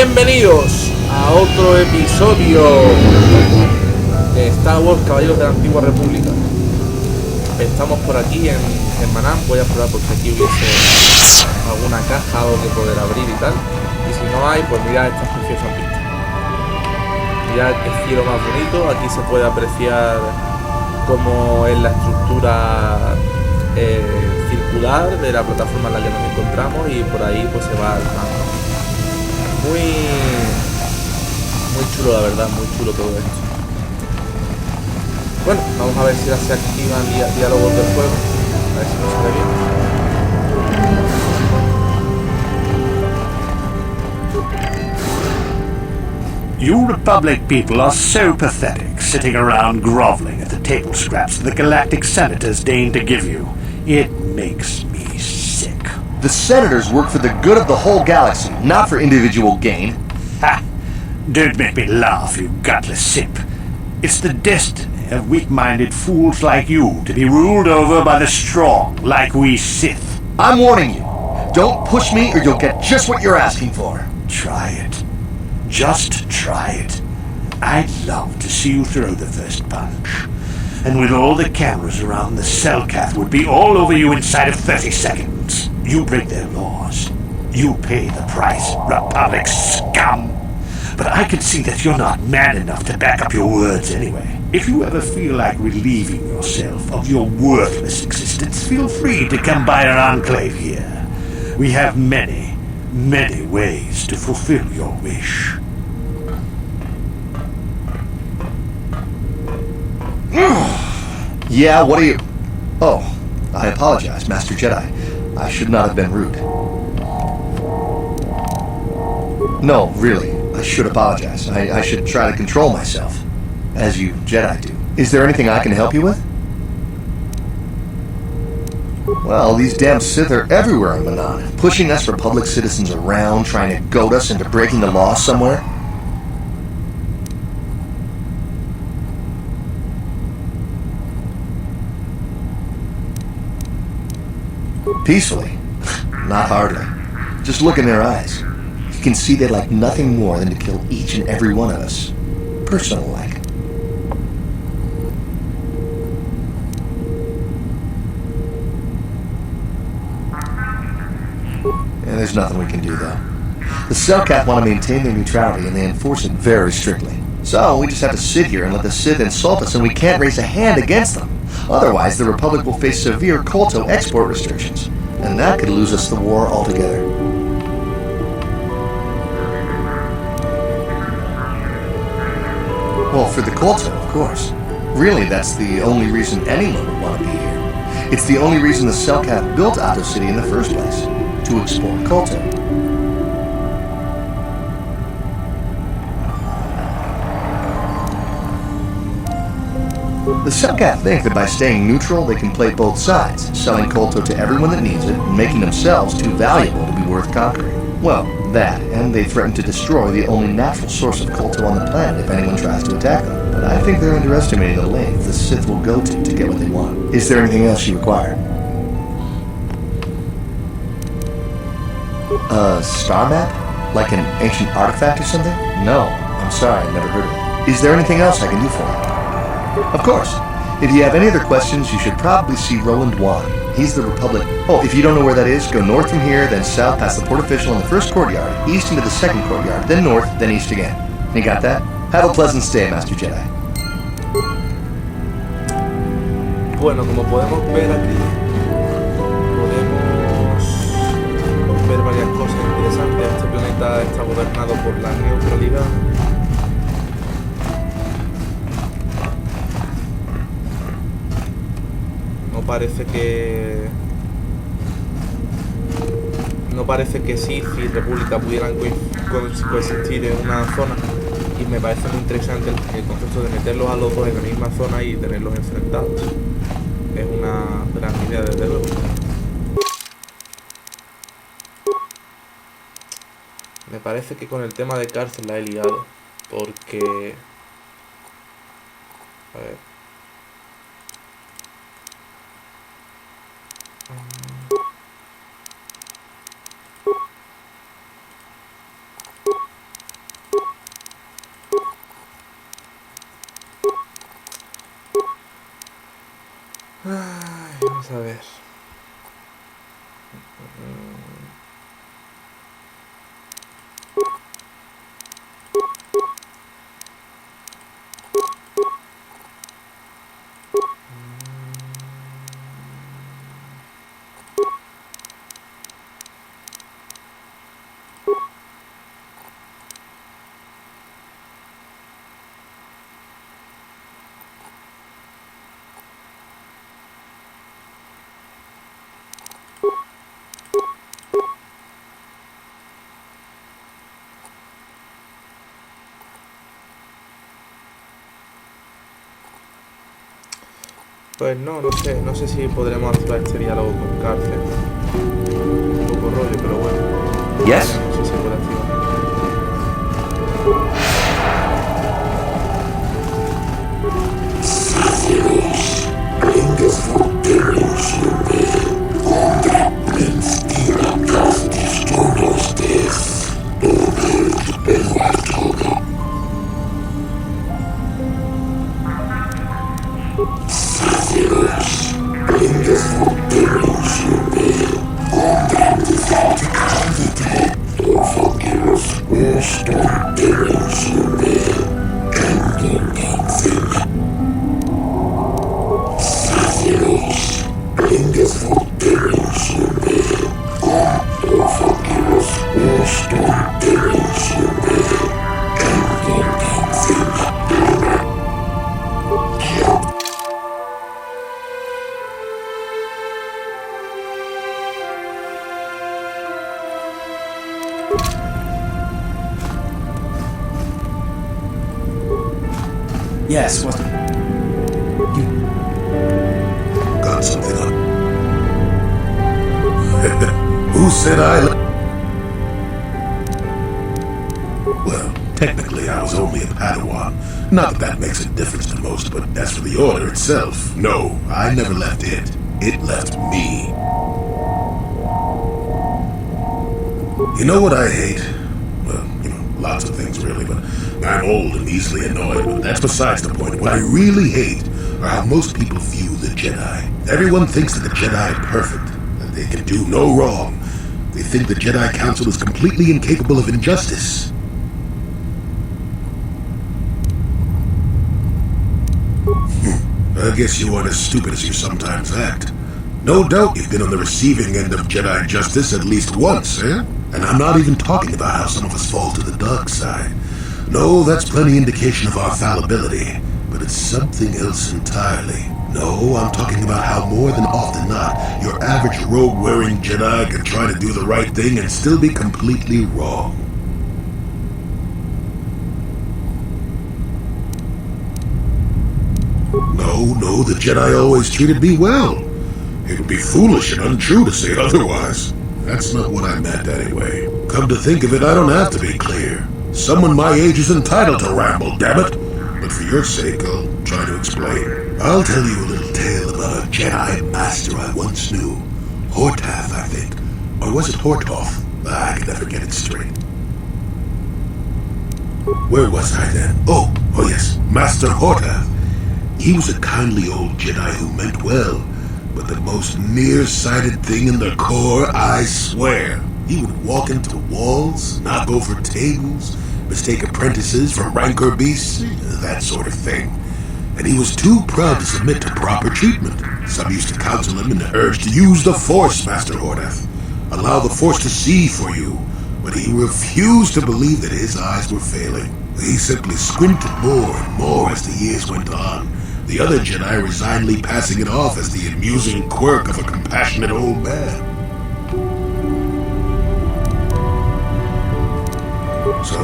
Bienvenidos a otro episodio de Star Wars Caballeros de la Antigua República. Estamos por aquí en Manaan. Voy a probar porque aquí hubiese alguna caja o que poder abrir y tal. Y si no hay, pues mirad estas preciosas pistas. Mirad el cielo más bonito. Aquí se puede apreciar cómo es la estructura circular de la plataforma en la que nos encontramos, y por ahí pues se va al mar. Muy chulo, la verdad, muy chulo todo esto. Bueno, vamos a ver si ahora se activan diálogos del juego, a ver si nos sale bien. You Republic people are so pathetic, sitting around groveling at the table scraps the galactic senators deign to give you. It makes me sick. The senators work for the good of the whole galaxy, not for individual gain. Ha! Don't make me laugh, you gutless simp. It's the destiny of weak-minded fools like you to be ruled over by the strong, like we Sith. I'm warning you. Don't push me or you'll get just what you're asking for. Try it. Just try it. I'd love to see you throw the first punch. And with all the cameras around, the Cellcath would be all over you inside of 30 seconds. You break their laws. You pay the price, Republic scum. But I can see that you're not man enough to back up your words anyway. If you ever feel like relieving yourself of your worthless existence, feel free to come by our enclave here. We have many, many ways to fulfill your wish. Yeah, what are you... Oh, I apologize, Master Jedi. I should not have been rude. No, really, I should apologize. I should try to control myself, as you Jedi do. Is there anything I can help you with? Well, these damn Sith are everywhere in Manaan, pushing us Republic citizens around, trying to goad us into breaking the law somewhere. Peacefully? Not hardly. Just look in their eyes. You can see they'd like nothing more than to kill each and every one of us. Personal-like. Yeah, there's nothing we can do, though. The Cellcath want to maintain their neutrality, and they enforce it very strictly. So, we just have to sit here and let the Sith insult us, and we can't raise a hand against them. Otherwise, the Republic will face severe kolto export restrictions, and that could lose us the war altogether. Well, for the kolto, of course. Really, that's the only reason anyone would want to be here. It's the only reason the Cellcath built Otto City in the first place, to export kolto. The Cellcath think that by staying neutral, they can play both sides, selling kolto to everyone that needs it, and making themselves too valuable to be worth conquering. Well, that, and they threaten to destroy the only natural source of kolto on the planet if anyone tries to attack them. But I think they're underestimating the length the Sith will go to get what they want. Is there anything else you require? A star map? Like an ancient artifact or something? No, I'm sorry, I've never heard of it. Is there anything else I can do for you? Of course. If you have any other questions, you should probably see Roland Wan. He's the Republic... Oh, if you don't know where that is, go north from here, then south past the port official in the first courtyard, east into the second courtyard, then north, then east again. You got that? Have a pleasant stay, Master Jedi. Bueno, como podemos ver aquí, podemos ver varias cosas interesantes. Este planeta está gobernado por la neutralidad. No parece que Sith y República pudieran coexistir en una zona, y me parece muy interesante el concepto de meterlos a los dos en la misma zona y tenerlos enfrentados. Es una gran idea, desde luego. Me parece que con el tema de cárcel la he liado, porque... A ver... Ay, vamos a ver. Pues no sé si podremos activar este diálogo con cárcel. Un poco rollo, pero bueno. Yes? No sé si se puede activar. Yes, what? You got something up. Who said Well, technically I was only a Padawan. Not that makes a difference to most, but as for the Order itself, no, I never left it. It left me. You know what I hate? Well, lots of things really, but I'm old and easily annoyed, but that's besides the point. What I really hate are how most people view the Jedi. Everyone thinks that the Jedi are perfect, that they can do no wrong. They think the Jedi Council is completely incapable of injustice. I guess you aren't as stupid as you sometimes act. No doubt you've been on the receiving end of Jedi justice at least once, eh? And I'm not even talking about how some of us fall to the dark side. No, that's plenty indication of our fallibility, but it's something else entirely. No, I'm talking about how more than often not, your average robe-wearing Jedi can try to do the right thing and still be completely wrong. No, the Jedi always treated me well. It would be foolish and untrue to say otherwise. That's not what I meant anyway. Come to think of it, I don't have to be clear. Someone my age is entitled to ramble, damn it. But for your sake, I'll try to explain. I'll tell you a little tale about a Jedi master I once knew. Hortath, I think. Or was it Hortoth? I can never get it straight. Where was I then? Oh yes, Master Hortath. He was a kindly old Jedi who meant well, but the most nearsighted thing in the Corps, I swear. He would walk into walls, knock over tables, mistake apprentices for rancor beasts, that sort of thing. And he was too proud to submit to proper treatment. Some used to counsel him and urge to use the Force, Master Hortath. Allow the Force to see for you. But he refused to believe that his eyes were failing. He simply squinted more and more as the years went on. The other Jedi resignedly passing it off as the amusing quirk of a compassionate old man. So,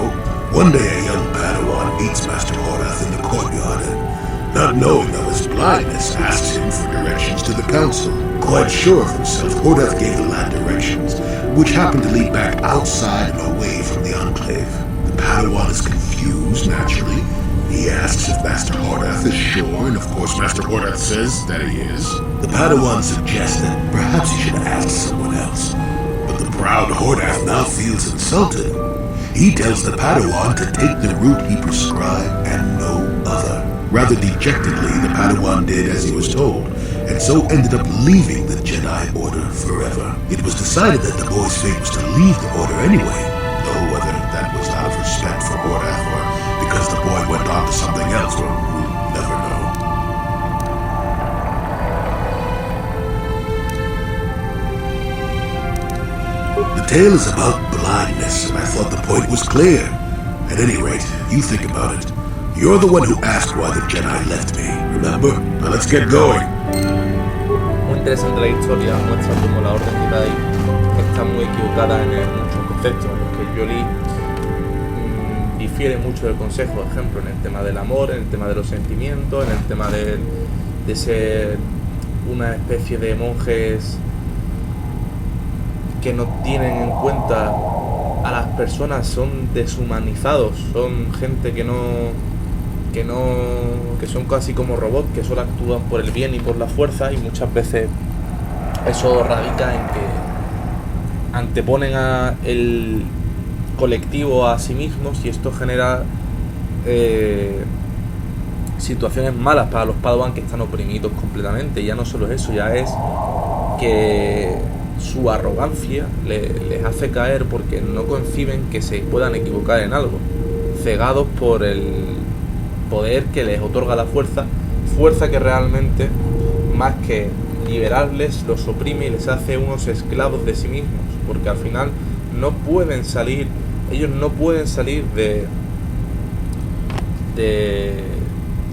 one day a young Padawan meets Master Hortath in the courtyard and, not knowing of his blindness, asks him for directions to the council. Quite sure of himself, Hortath gave the lad directions, which happened to lead back outside and away from the Enclave. The Padawan is confused, naturally. He asks if Master Hortath is sure, and of course Master Hortath says that he is. The Padawan suggests that perhaps he should ask someone else, but the proud Hortath now feels insulted. He tells the Padawan to take the route he prescribed and no other. Rather dejectedly, the Padawan did as he was told, and so ended up leaving the Jedi Order forever. It was decided that the boy's fate was to leave the Order anyway, though whether that was out of respect for Ordath or because the boy went on to something else, we'll never know. The tale is about blindness, and I thought the point was clear. At any rate, you think about it. You're the one who asked why the Jedi left me, remember? Now let's get going. Muy interesante la historia, muestra cómo la Orden Jedi está muy equivocada en muchos conceptos, en los que Jolee difiere mucho del consejo, por ejemplo, en el tema del amor, en el tema de los sentimientos, en el tema de ser una especie de monjes que no tienen en cuenta a las personas, son deshumanizados, son gente que son casi como robots, que solo actúan por el bien y por la fuerza, y muchas veces eso radica en que anteponen a el colectivo a sí mismos, y esto genera situaciones malas para los Padawan, que están oprimidos completamente. Ya no solo eso, ya es que su arrogancia les hace caer porque no conciben que se puedan equivocar en algo, cegados por el poder que les otorga la fuerza que realmente, más que liberarles, los oprime y les hace unos esclavos de sí mismos, porque al final no pueden salir, ellos no pueden salir de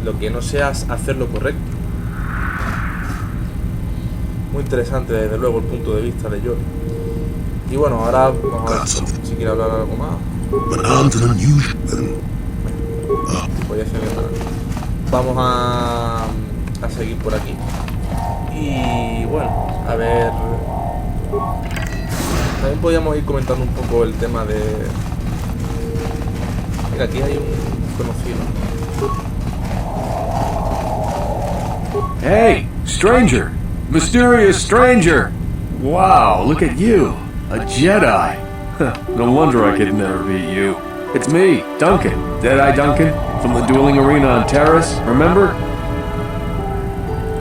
lo que no sea hacer lo correcto. Muy interesante, desde luego, el punto de vista de Jolee. Y bueno, ahora vamos a ver si quiere hablar algo más. Voy a hacer Vamos a seguir por aquí. Y bueno, a ver. También podríamos ir comentando un poco el tema de. Mira, aquí hay un conocido. Hey, stranger! Mysterious stranger! Wow, look at you! A Jedi! No wonder I could never beat you. It's me, Duncan. Deadeye Duncan, from the dueling arena on Terrace, remember?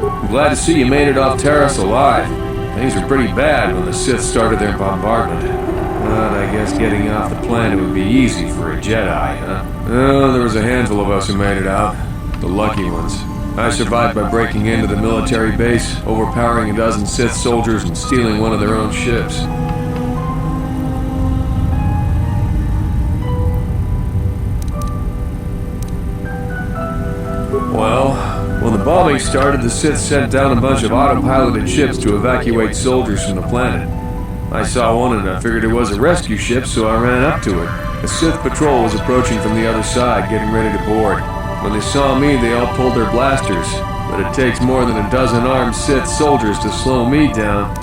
I'm glad to see you made it off Terrace alive. Things were pretty bad when the Sith started their bombardment. But I guess getting off the planet would be easy for a Jedi, huh? Oh, there was a handful of us who made it out. The lucky ones. I survived by breaking into the military base, overpowering a dozen Sith soldiers, and stealing one of their own ships. Well, when the bombing started, the Sith sent down a bunch of autopiloted ships to evacuate soldiers from the planet. I saw one and I figured it was a rescue ship, so I ran up to it. A Sith patrol was approaching from the other side, getting ready to board. When they saw me, they all pulled their blasters, but it takes more than a dozen armed Sith soldiers to slow me down.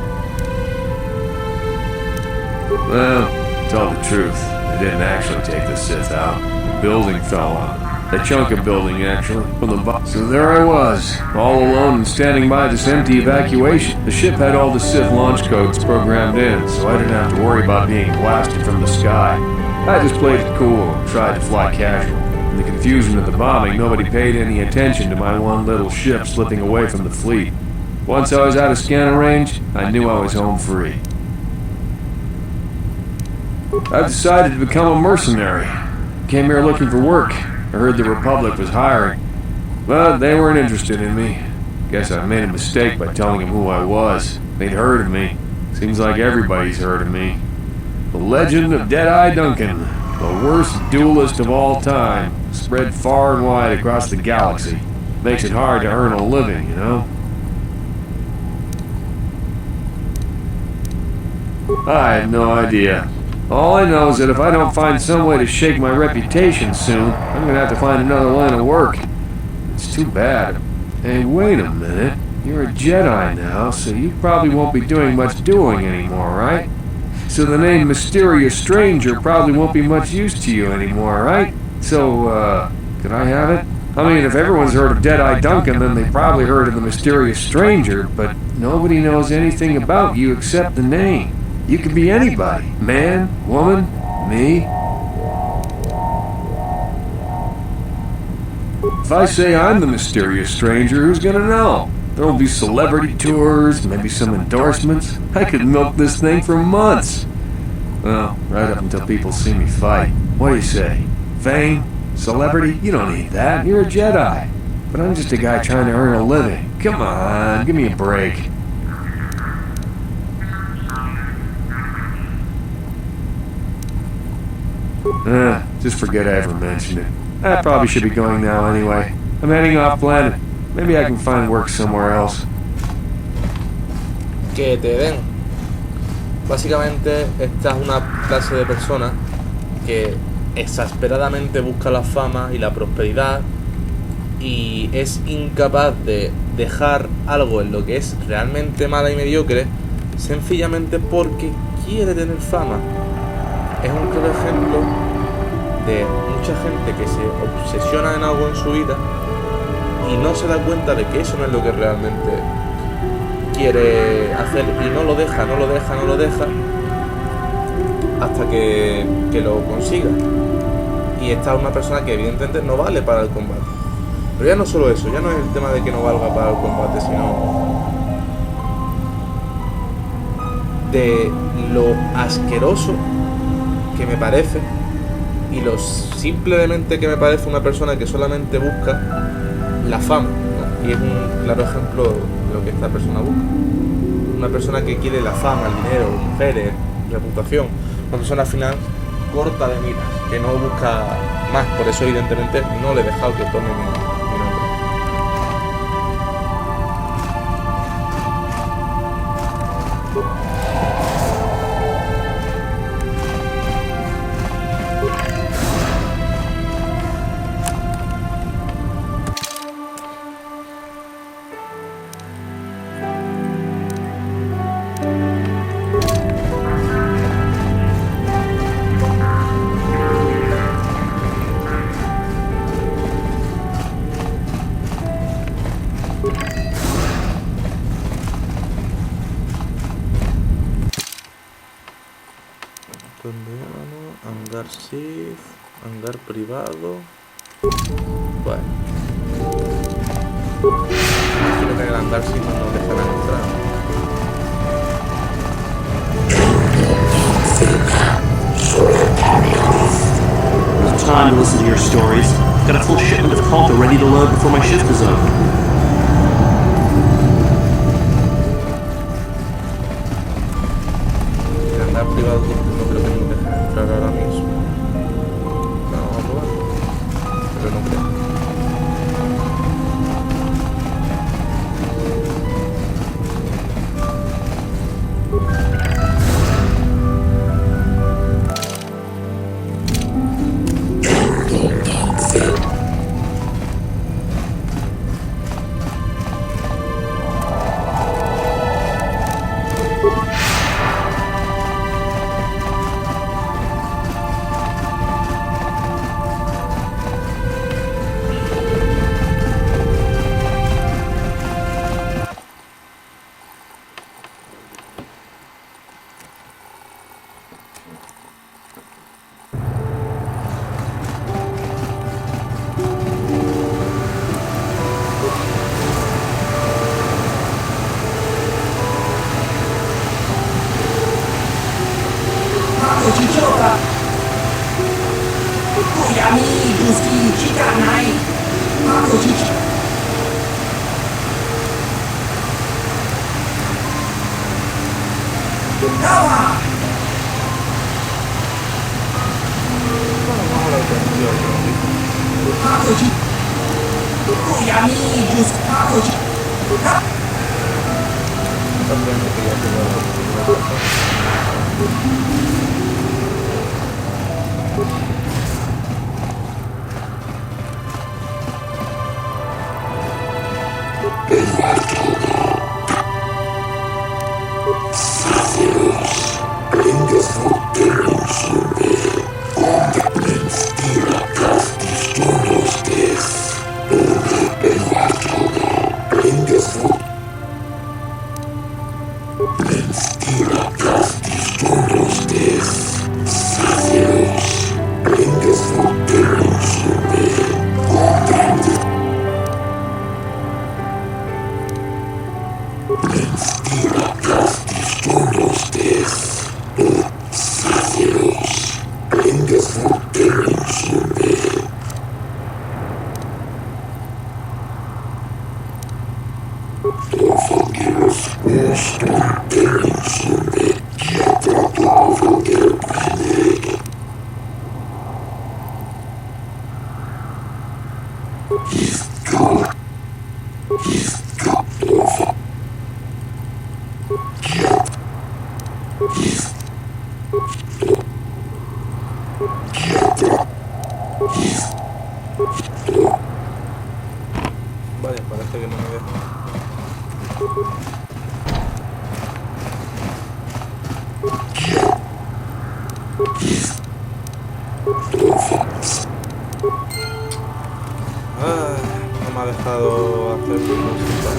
Well, to tell the truth, they didn't actually take the Sith out. The building fell on them. A chunk of building, actually, from the bottom. So there I was, all alone and standing by this empty evacuation. The ship had all the Sith launch codes programmed in, so I didn't have to worry about being blasted from the sky. I just played it cool and tried to fly casual. In the confusion of the bombing, nobody paid any attention to my one little ship slipping away from the fleet. Once I was out of scanner range, I knew I was home free. I've decided to become a mercenary. Came here looking for work. I heard the Republic was hiring. But they weren't interested in me. Guess I made a mistake by telling them who I was. They'd heard of me. Seems like everybody's heard of me. The legend of Deadeye Duncan. The worst duelist of all time. Spread far and wide across the galaxy. Makes it hard to earn a living, you know? I have no idea. All I know is that if I don't find some way to shake my reputation soon, I'm gonna have to find another line of work. It's too bad. Hey, wait a minute. You're a Jedi now, so you probably won't be doing much doing anymore, right? So the name Mysterious Stranger probably won't be much use to you anymore, right? So, could I have it? I mean, if everyone's heard of Deadeye Duncan, then they probably heard of the Mysterious Stranger, but nobody knows anything about you except the name. You could be anybody. Man, woman, me. If I say I'm the Mysterious Stranger, who's gonna know? There'll be celebrity tours, maybe some endorsements. I could milk this thing for months. Well, right up until people see me fight. What do you say? Fame? Celebrity? You don't need that. You're a Jedi. But I'm just a guy trying to earn a living. Come on, give me a break. Just forget I ever mentioned it. I probably should be going now anyway. I'm heading off planet. Maybe I can find work somewhere else. Que te den. Básicamente, esta es una clase de persona que exasperadamente busca la fama y la prosperidad y es incapaz de dejar algo en lo que es realmente mala y mediocre sencillamente porque quiere tener fama. Es un claro ejemplo de mucha gente que se obsesiona en algo en su vida y no se da cuenta de que eso no es lo que realmente quiere hacer y no lo deja hasta que lo consiga. Y esta es una persona que evidentemente no vale para el combate. Pero ya no solo eso, ya no es el tema de que no valga para el combate, sino de lo asqueroso que me parece y lo simplemente que me parece una persona que solamente busca la fama, ¿no? Y es un claro ejemplo de lo que esta persona busca. Una persona que quiere la fama, el dinero, mujeres, reputación. Una persona al final corta de miras, que no busca más. Por eso evidentemente no le he dejado que tome mi nombre. Hangar Sith, hangar privado. Bueno, imagino que en el hangar Sith no nos dejarán entrar. No time to listen to your stories. Got a full shipment of kolto ready to load before my shift is over. El hangar privado no creo que nos dejen entrar ahora mismo. No, vamos a probar. Pero no creo. Vaya, parece que no me deja. No me ha dejado hacer cosas.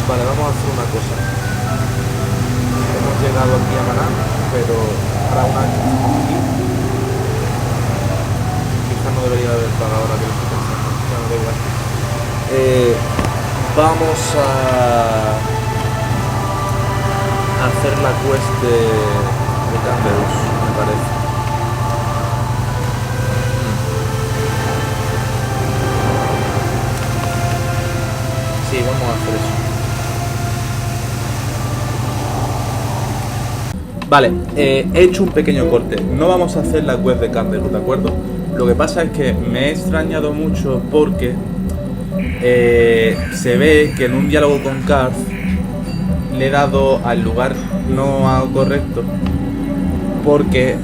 Vale, vamos a hacer una cosa. Hemos llegado aquí a Manaan, pero ahora una vez que estamos aquí, quizás no debería haber pagado ahora que lo estoy pensando. Ya no da igual. Vamos a hacer la quest de Canberus, me parece. Sí, vamos a hacer eso. Vale, he hecho un pequeño corte. No vamos a hacer la quest de Canberus, ¿de acuerdo? Lo que pasa es que me he extrañado mucho porque se ve que en un diálogo con Karth le he dado al lugar no correcto. Porque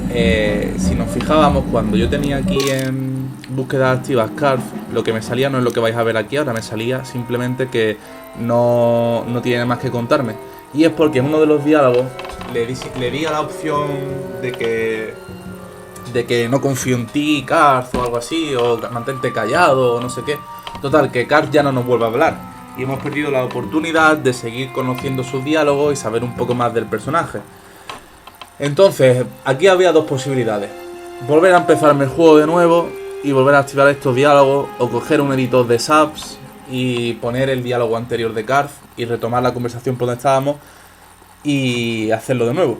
si nos fijábamos, cuando yo tenía aquí en búsquedas activas Karth, lo que me salía no es lo que vais a ver aquí ahora, me salía simplemente que no tiene más que contarme. Y es porque en uno de los diálogos le di a la opción de que no confío en ti, Karth, o algo así, o mantente callado, o no sé qué. Total, que Karth ya no nos vuelve a hablar. Y hemos perdido la oportunidad de seguir conociendo sus diálogos y saber un poco más del personaje. Entonces, aquí había dos posibilidades. Volver a empezarme el juego de nuevo y volver a activar estos diálogos, o coger un editor de subs y poner el diálogo anterior de Karth y retomar la conversación por donde estábamos y hacerlo de nuevo,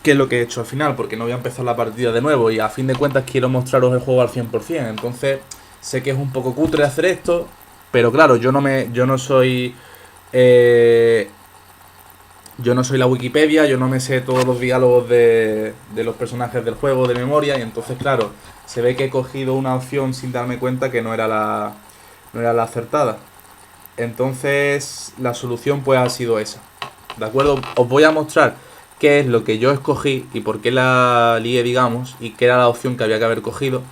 que es lo que he hecho al final, porque no voy a empezar la partida de nuevo y a fin de cuentas quiero mostraros el juego al 100%. Entonces sé que es un poco cutre hacer esto, pero claro, yo no soy la Wikipedia, yo no me sé todos los diálogos de los personajes del juego de memoria, y entonces claro, se ve que he cogido una opción sin darme cuenta que no era la acertada. Entonces la solución pues ha sido esa, ¿de acuerdo? Os voy a mostrar qué es lo que yo escogí y por qué la lié, digamos, y qué era la opción que había que haber cogido.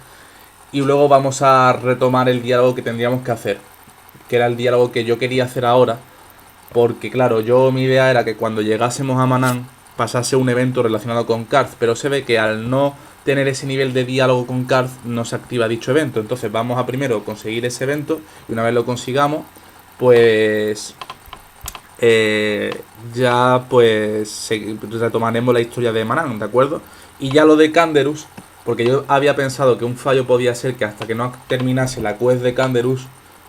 Y luego vamos a retomar el diálogo que tendríamos que hacer, que era el diálogo que yo quería hacer ahora. Porque claro, mi idea era que cuando llegásemos a Manaan pasase un evento relacionado con Karth, pero se ve que al no tener ese nivel de diálogo con Karth no se activa dicho evento. Entonces vamos a primero conseguir ese evento, y una vez lo consigamos, pues ya pues retomaremos la historia de Manaan, ¿de acuerdo? Y ya lo de Canberus, porque yo había pensado que un fallo podía ser que hasta que no terminase la quest de Canberus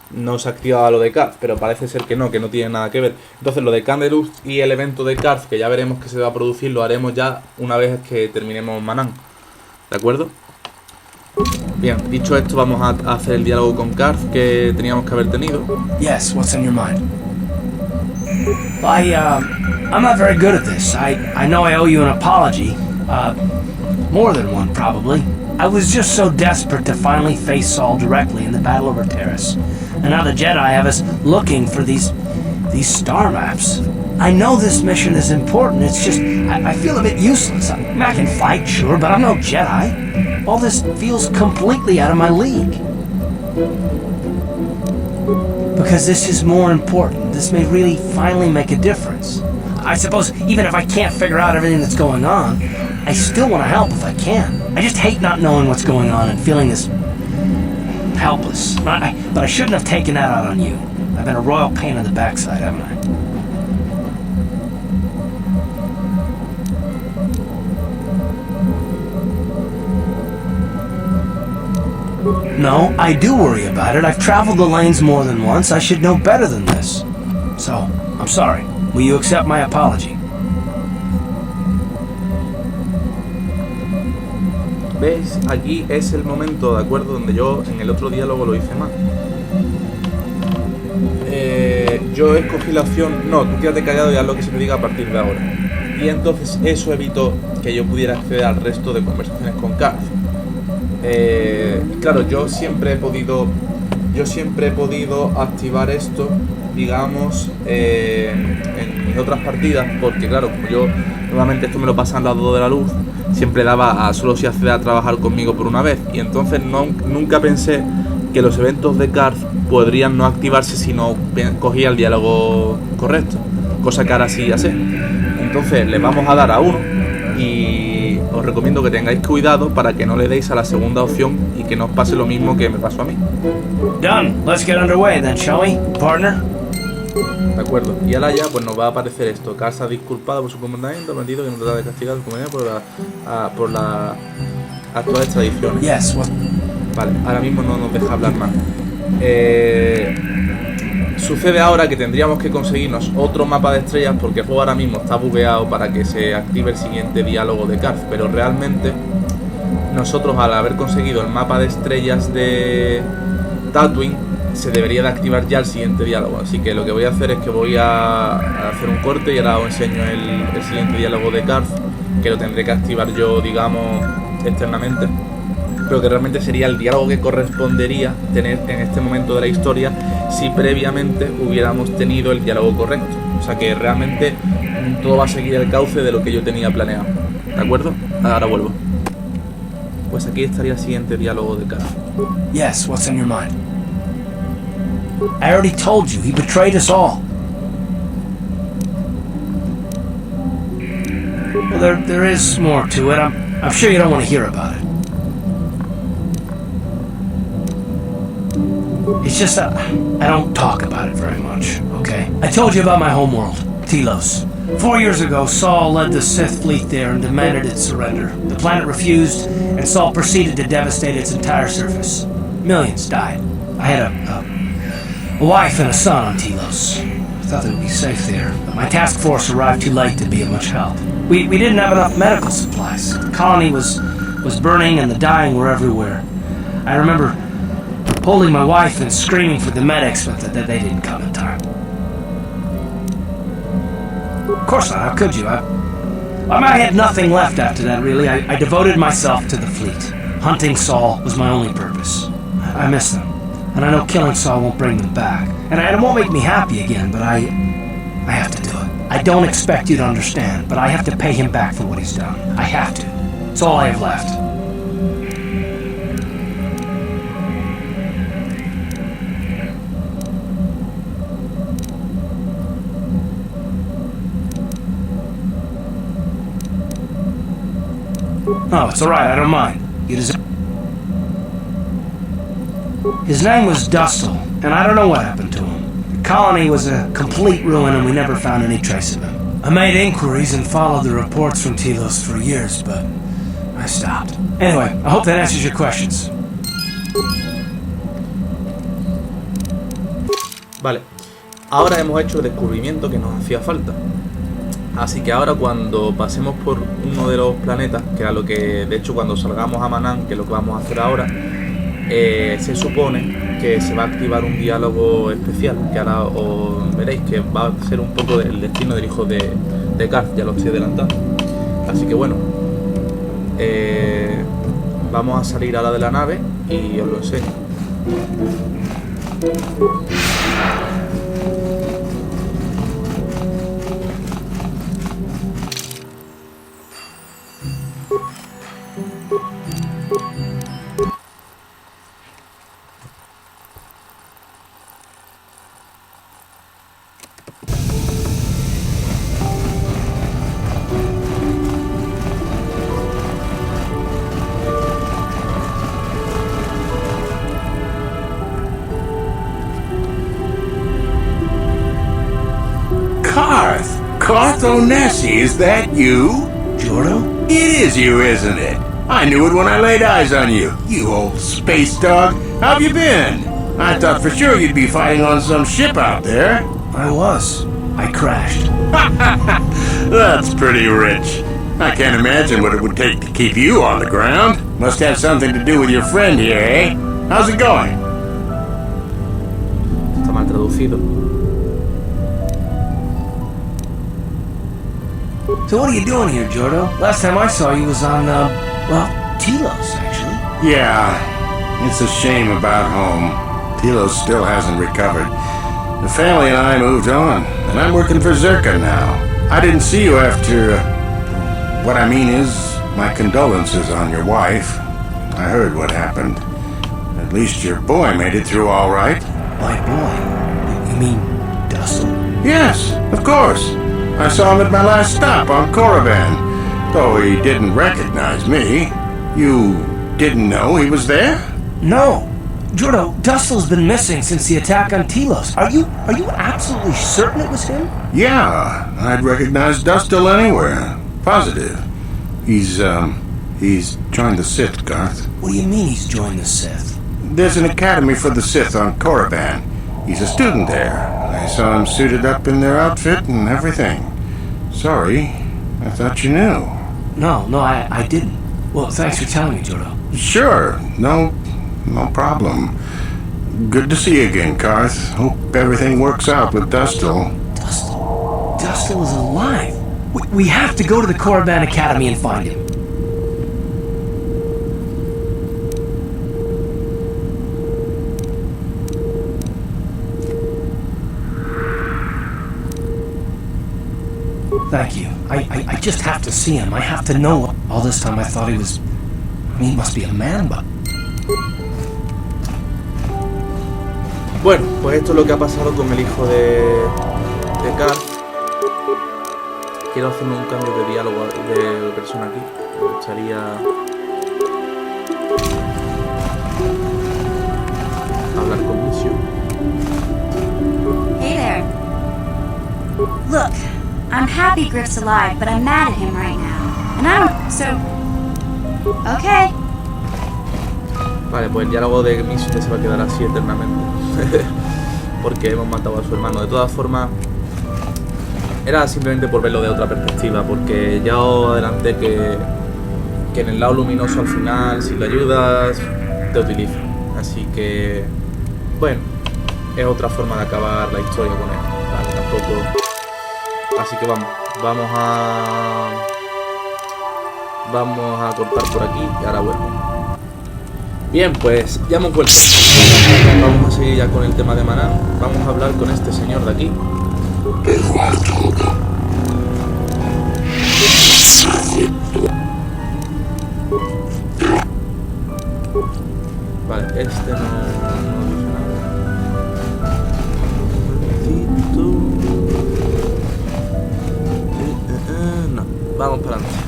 no se activaba lo de Karth, pero parece ser que no tiene nada que ver. Entonces lo de Canberus y el evento de Karth, que ya veremos que se va a producir, lo haremos ya una vez que terminemos Manaan, ¿de acuerdo? Bien, dicho esto, vamos a hacer el diálogo con Karth que teníamos que haber tenido. Yes, what's on your mind? I'm not very good at this. I know I owe you an apology. More than one, probably. I was just so desperate to finally face Saul directly in the battle over Terrace. And now the Jedi have us looking for these star maps. I know this mission is important, it's just, I feel a bit useless. I mean, I can fight, sure, but I'm no Jedi. All this feels completely out of my league. Because this is more important. This may really finally make a difference. I suppose even if I can't figure out everything that's going on, I still want to help if I can. I just hate not knowing what's going on and feeling this helpless. But I shouldn't have taken that out on you. I've been a royal pain in the backside, haven't I? No, I do worry about it. I've traveled the lanes more than once. I should know better than this. So, I'm sorry. Will you accept my apology? ¿Ves? Aquí es el momento, ¿de acuerdo? Donde yo en el otro diálogo lo hice mal. Yo escogí la opción, no, tú quédate callado y haz lo que se me diga a partir de ahora. Y entonces eso evitó que yo pudiera acceder al resto de conversaciones con Karth. Claro, yo siempre he podido activar esto, digamos, en mis otras partidas, porque claro, como yo normalmente esto me lo pasan al lado de la luz, siempre daba a solo si acceder a trabajar conmigo por una vez, y entonces nunca pensé que los eventos de Karth podrían no activarse si no cogía el diálogo correcto, cosa que ahora sí ya sé. Entonces les vamos a dar a uno y os recomiendo que tengáis cuidado para que no le deis a la segunda opción y que no os pase lo mismo que me pasó a mí. Done. Let's get underway then, shall we, partner? De acuerdo. Y ahora ya pues nos va a aparecer esto. Karth se ha disculpado por su comportamiento, admitido que no trata de castigar a su comunidad por las actuales tradiciones. Yes. Vale, ahora mismo no nos deja hablar más. Sucede ahora que tendríamos que conseguirnos otro mapa de estrellas porque el juego ahora mismo está bugueado para que se active el siguiente diálogo de Karth, pero realmente nosotros al haber conseguido el mapa de estrellas de Tatooine se debería de activar ya el siguiente diálogo, así que lo que voy a hacer es que voy a hacer un corte y ahora os enseño el siguiente diálogo de Karth, que lo tendré que activar yo, digamos, externamente, pero que realmente sería el diálogo que correspondería tener en este momento de la historia si previamente hubiéramos tenido el diálogo correcto. O sea que realmente todo va a seguir el cauce de lo que yo tenía planeado. ¿De acuerdo? Ahora vuelvo. Pues aquí estaría el siguiente diálogo de Karth. Yes, what's in your mind? I already told you, he betrayed us all. Well, there is more to it. I'm sure you don't want to hear about it. It's just that I don't talk about it very much, okay? I told you about my homeworld, Telos. 4 years ago, Saul led the Sith fleet there and demanded its surrender. The planet refused, and Saul proceeded to devastate its entire surface. Millions died. I had a wife and a son on Telos. I thought they would be safe there, but my task force arrived too late to be of much help. We didn't have enough medical supplies. The colony was burning and the dying were everywhere. I remember holding my wife and screaming for the medics, but they didn't come in time. Of course not, how could you? I had nothing left after that, really. I devoted myself to the fleet. Hunting Saul was my only purpose. I miss them, and I know killing Saul won't bring them back. And it won't make me happy again, but I have to do it. I don't expect you to understand, but I have to pay him back for what he's done. I have to. It's all I have left. Oh, it's alright, I don't mind. You deserve. His name was Dustle, and I don't know what happened to him. The colony was a complete ruin and we never found any trace of him. I made inquiries and followed the reports from Telos for years, but I stopped. Anyway, I hope that answers your questions. Vale, ahora hemos hecho el descubrimiento que nos hacía falta. Así que ahora cuando pasemos por uno de los planetas, que era lo que, de hecho cuando salgamos a Manaan, que es lo que vamos a hacer ahora, se supone que se va a activar un diálogo especial, que ahora os veréis que va a ser un poco del destino del hijo de Karth, ya lo estoy adelantando. Así que bueno, vamos a salir ahora de la nave y os lo enseño. Carth Onesi, is that you? Jordo? It is you, isn't it? I knew it when I laid eyes on you. You old space dog. How have you been? I thought for sure you'd be fighting on some ship out there. I was. I crashed. That's pretty rich. I can't imagine what it would take to keep you on the ground. Must have something to do with your friend here, eh? How's it going? Está mal traducido. So what are you doing here, Jordo? Last time I saw you was on, Telos, actually. Yeah, it's a shame about home. Telos still hasn't recovered. The family and I moved on, and I'm working for Zerka now. I didn't see you after... what I mean is, my condolences on your wife. I heard what happened. At least your boy made it through all right. My boy? You mean Dustin? Yes, of course. I saw him at my last stop on Korriban. Though he didn't recognize me. You didn't know he was there? No. Jordo, Dustel's been missing since the attack on Telos. Are you absolutely certain it was him? Yeah, I'd recognize Dustel anywhere. Positive. He's joined the Sith, Garth. What do you mean he's joined the Sith? There's an academy for the Sith on Korriban. He's a student there. I saw him suited up in their outfit and everything. Sorry, I thought you knew. No, I didn't. Well, thanks for telling me, Jordo. Sure, no problem. Good to see you again, Carth. Hope everything works out with Dustel. Dustel is alive. We have to go to the Korriban Academy and find him. Thank you. I just have to see him. I have to know. All this time I thought he was... he must be a man, but... Bueno, pues esto es lo que ha pasado con el hijo de Carl. Quiero hacer un cambio de diálogo de persona aquí. Me gustaría hablar con Mission. Hey there. Look, I'm happy Griff's alive, but I'm mad at him right now. And I don't... so... Okay. Vale, pues el diálogo de Mission se va a quedar así eternamente. Porque hemos matado a su hermano. De todas formas, era simplemente por verlo de otra perspectiva, porque ya os adelanté que en el lado luminoso al final, si lo ayudas, te utiliza. Así que, bueno, es otra forma de acabar la historia con él. Vale, tampoco... Así que vamos a cortar por aquí y ahora vuelvo. Bien, pues ya hemos vuelto. Vamos a seguir ya con el tema de Manaan. Vamos a hablar con este señor de aquí. Vale, este no dice nada. No, vamos para adelante.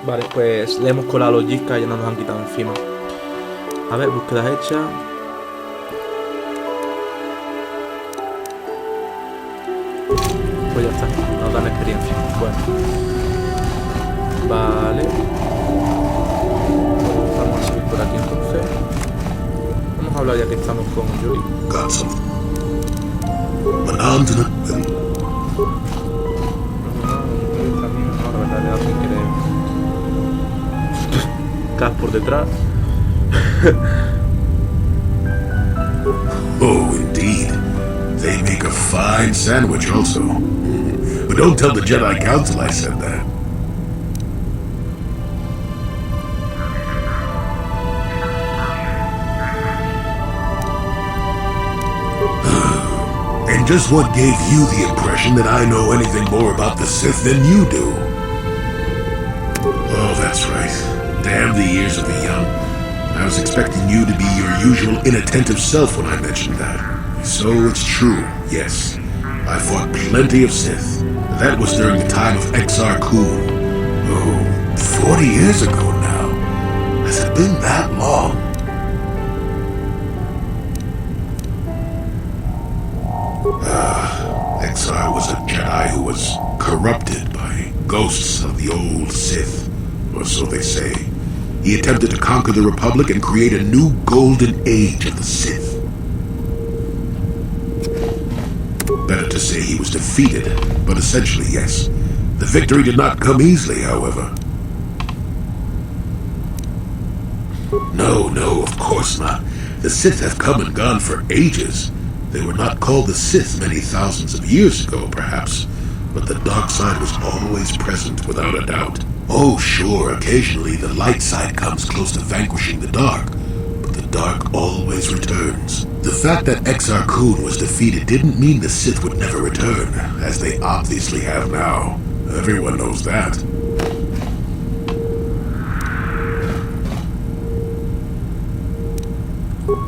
Vale, pues le hemos colado los Jiscas y ya no nos han quitado encima. A ver, búsquedas hechas. Pues ya está, nos dan experiencia. Bueno. Vale. Vamos a seguir por aquí entonces. Vamos a hablar ya que estamos con Yuri. Got some. Manaan to No, la verdad, le he dado sin querer. Cas por detrás. Oh, indeed. They make a fine sandwich also. But don't tell the Jedi Council I said that. And just what gave you the impression that I know anything more about the Sith than you do? Oh, that's right. Damn the years of the young. I was expecting you to be your usual inattentive self when I mentioned that. So it's true, yes. I fought plenty of Sith. That was during the time of Exar Kun. Oh, 40 years ago now. Has it been that long? Exar was a Jedi who was corrupted by ghosts of the old Sith, or so they say. He attempted to conquer the Republic and create a new golden age of the Sith. Better to say he was defeated, but essentially, yes. The victory did not come easily, however. No, of course not. The Sith have come and gone for ages. They were not called the Sith many thousands of years ago, perhaps, but the dark side was always present, without a doubt. Oh, sure, occasionally the light side comes close to vanquishing the dark, but the dark always returns. The fact that Exar Kun was defeated didn't mean the Sith would never return, as they obviously have now. Everyone knows that.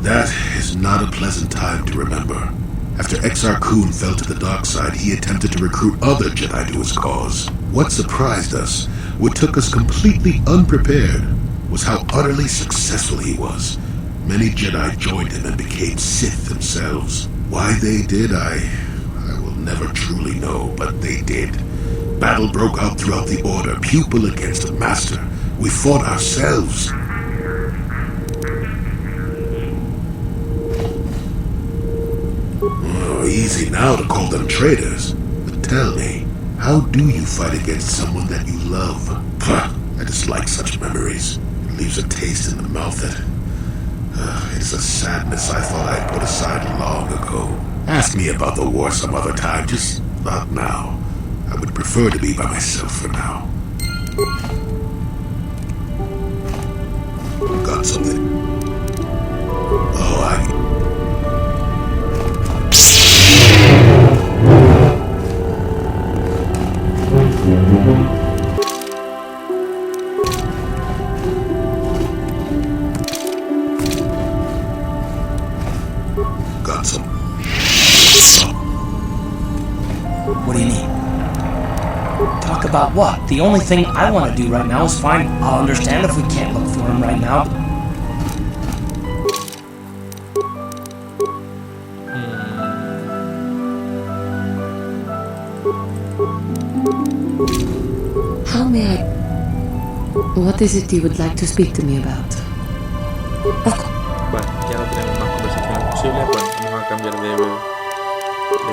That is not a pleasant time to remember. After Exar Kun fell to the dark side, he attempted to recruit other Jedi to his cause. What surprised us, what took us completely unprepared, was how utterly successful he was. Many Jedi joined him and became Sith themselves. Why they did, I will never truly know, but they did. Battle broke out throughout the Order, pupil against master. We fought ourselves. Oh, easy now to call them traitors. But tell me, how do you fight against someone that you love? I dislike such memories. It leaves a taste in the mouth that... it's a sadness I thought I'd put aside long ago. Ask me about the war some other time, just not now. I would prefer to be by myself for now. Got something? Oh, got some. What do you need? Talk about what? The only thing I want to do right now is find... I'll understand if we can't look for him right now. How may I... What is it you would like to speak to me about? Bueno, ya no tenemos más conversaciones posibles. Bueno, vamos a cambiar de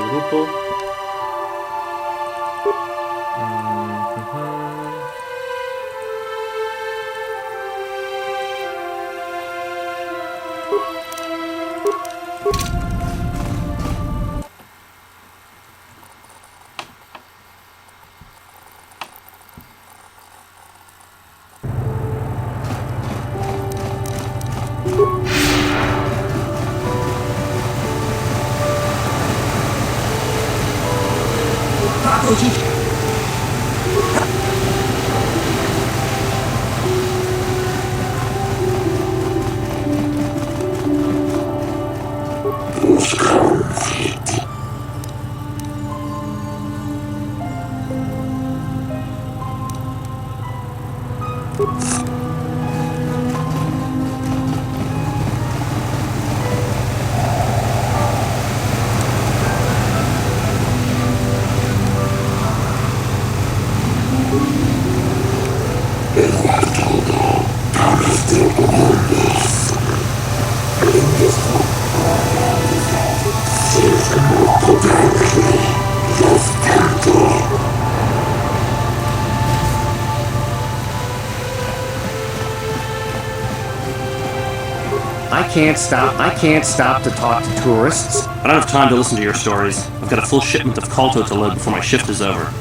grupo. I can't stop to talk to tourists. I don't have time to listen to your stories. I've got a full shipment of kolto to load before my shift is over.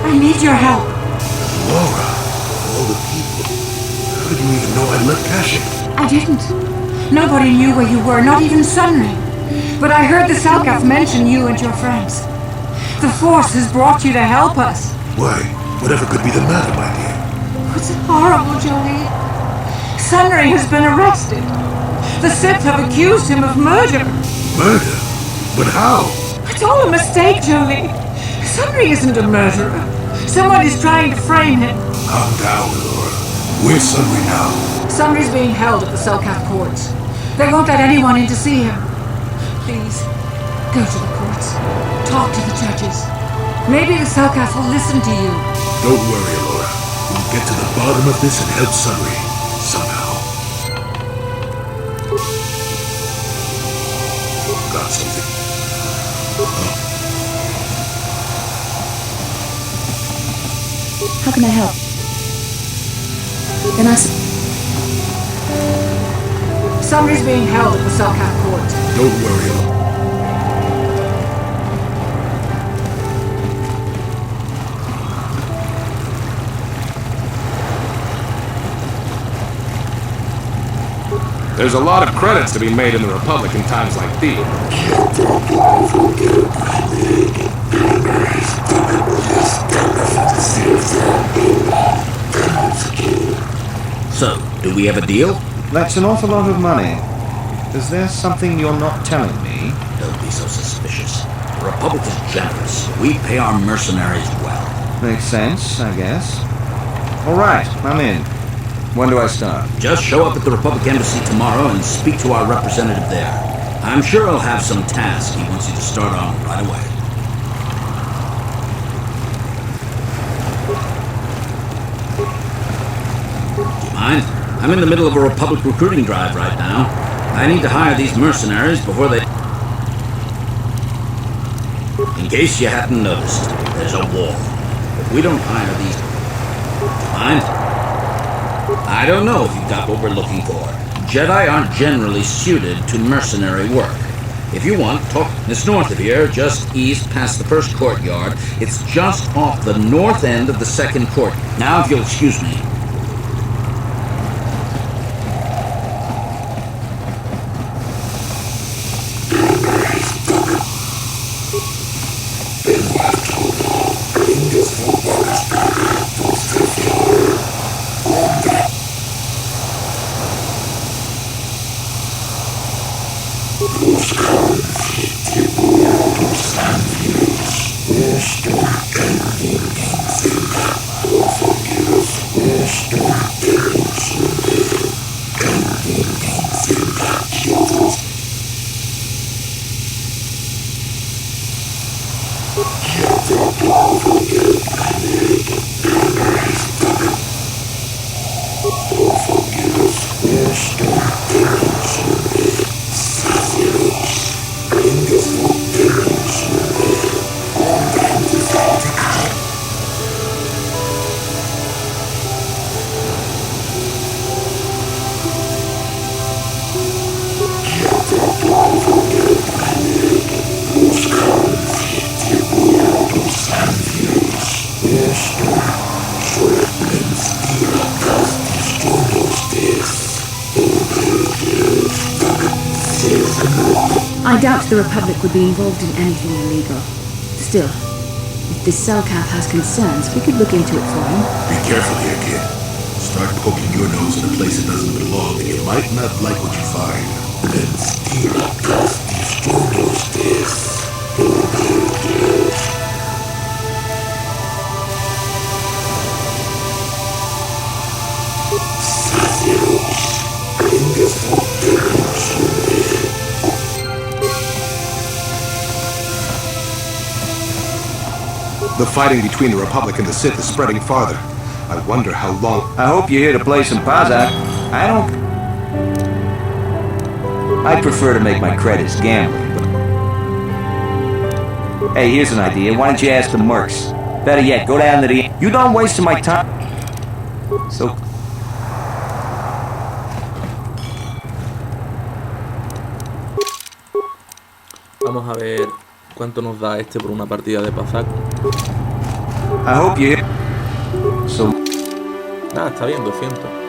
I need your help. Laura, of all the people, how did you even know I'd left caching? I didn't. Nobody knew where you were, not even Sunray. But I heard the Selkath mention you and your friends. The Force has brought you to help us. Why? Whatever could be the matter, my dear? It's horrible, Jolie. Sunray has been arrested. The Sith have accused him of murder. Murder? But how? It's all a mistake, Jolie. Sunray isn't a murderer. Someone is trying to frame him. Calm down, Laura. Where's Sunray now? Sunray's being held at the Selkath courts. They won't let anyone in to see him. Please, go to the courts. Talk to the judges. Maybe the Selkath will listen to you. Don't worry, Laura. We'll get to the bottom of this and help Sunray. Somehow. Got something. How can I help? And Sunray's being held at the Selkath court. Don't worry, Laura. There's a lot of credits to be made in the Republic in times like these. So, do we have a deal? That's an awful lot of money. Is there something you're not telling me? Don't be so suspicious. The Republic is generous. We pay our mercenaries well. Makes sense, I guess. All right, I'm in. When do I start? Just show up at the Republic Embassy tomorrow and speak to our representative there. I'm sure he'll have some task he wants you to start on right away. Do you mind? I'm in the middle of a Republic recruiting drive right now. I need to hire these mercenaries before they... In case you hadn't noticed, there's a war. If we don't hire these... Do you mind? I don't know if you've got what we're looking for. Jedi aren't generally suited to mercenary work. If you want, talk. It's north of here, just east past the first courtyard. It's just off the north end of the second court. Now, if you'll excuse me. I doubt the Republic would be involved in anything illegal. Still, if this Selkath has concerns, we could look into it for him. Be careful here, kid. Start poking your nose in a place it doesn't belong, and you might not like what you find. The fighting between the Republic and the Sith is spreading farther. I wonder how long... I hope you're here to play some Pazak. I prefer to make my credits gambling, but... Hey, here's an idea. Why don't you ask the mercs? Better yet, go down to the... You don't waste my time. So... Vamos a ver cuánto nos da este por una partida de Pazak. I hope you... So... Ah, está bien, 200.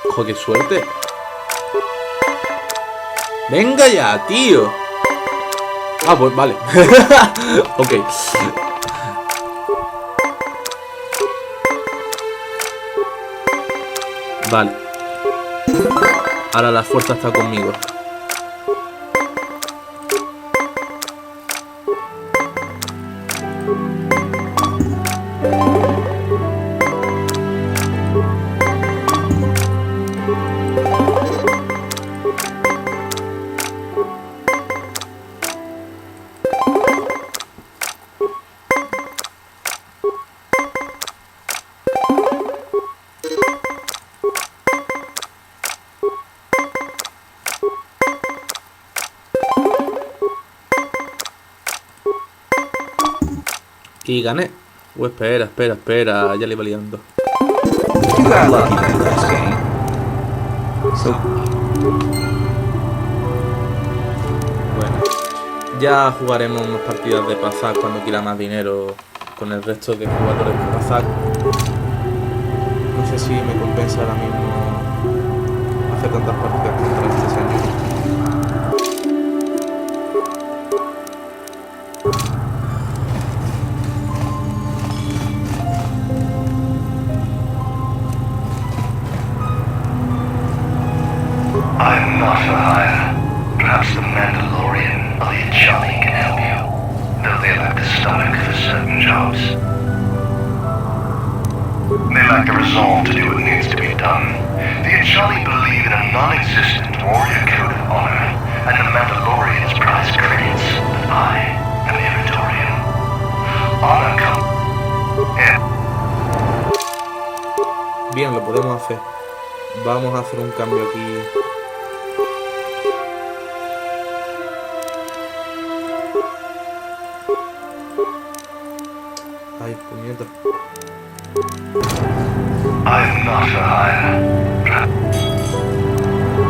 ¡Ojo, qué suerte! ¡Venga ya, tío! Ah, pues vale. Ok. Vale. Ahora la fuerza está conmigo. Y gané. Espera, ya le iba liando. You got lucky that last game. So... Bueno, ya jugaremos unas partidas de Pazak cuando quiera más dinero con el resto de jugadores de Pazak. No sé si me compensa ahora mismo hacer tantas partidas contra este señor. I'm not for hire. Perhaps the Mandalorian or the Achali can help you, though they lack the stomach for certain jobs. They lack the resolve to do what needs to be done. The Achali believe in a non-existent warrior code of honor, and the Mandalorians prize credits, but I am the Praetorian. Honor comes... Bien, lo podemos hacer. Vamos a hacer un cambio aquí. Ay, puñeta. I'm not for hire.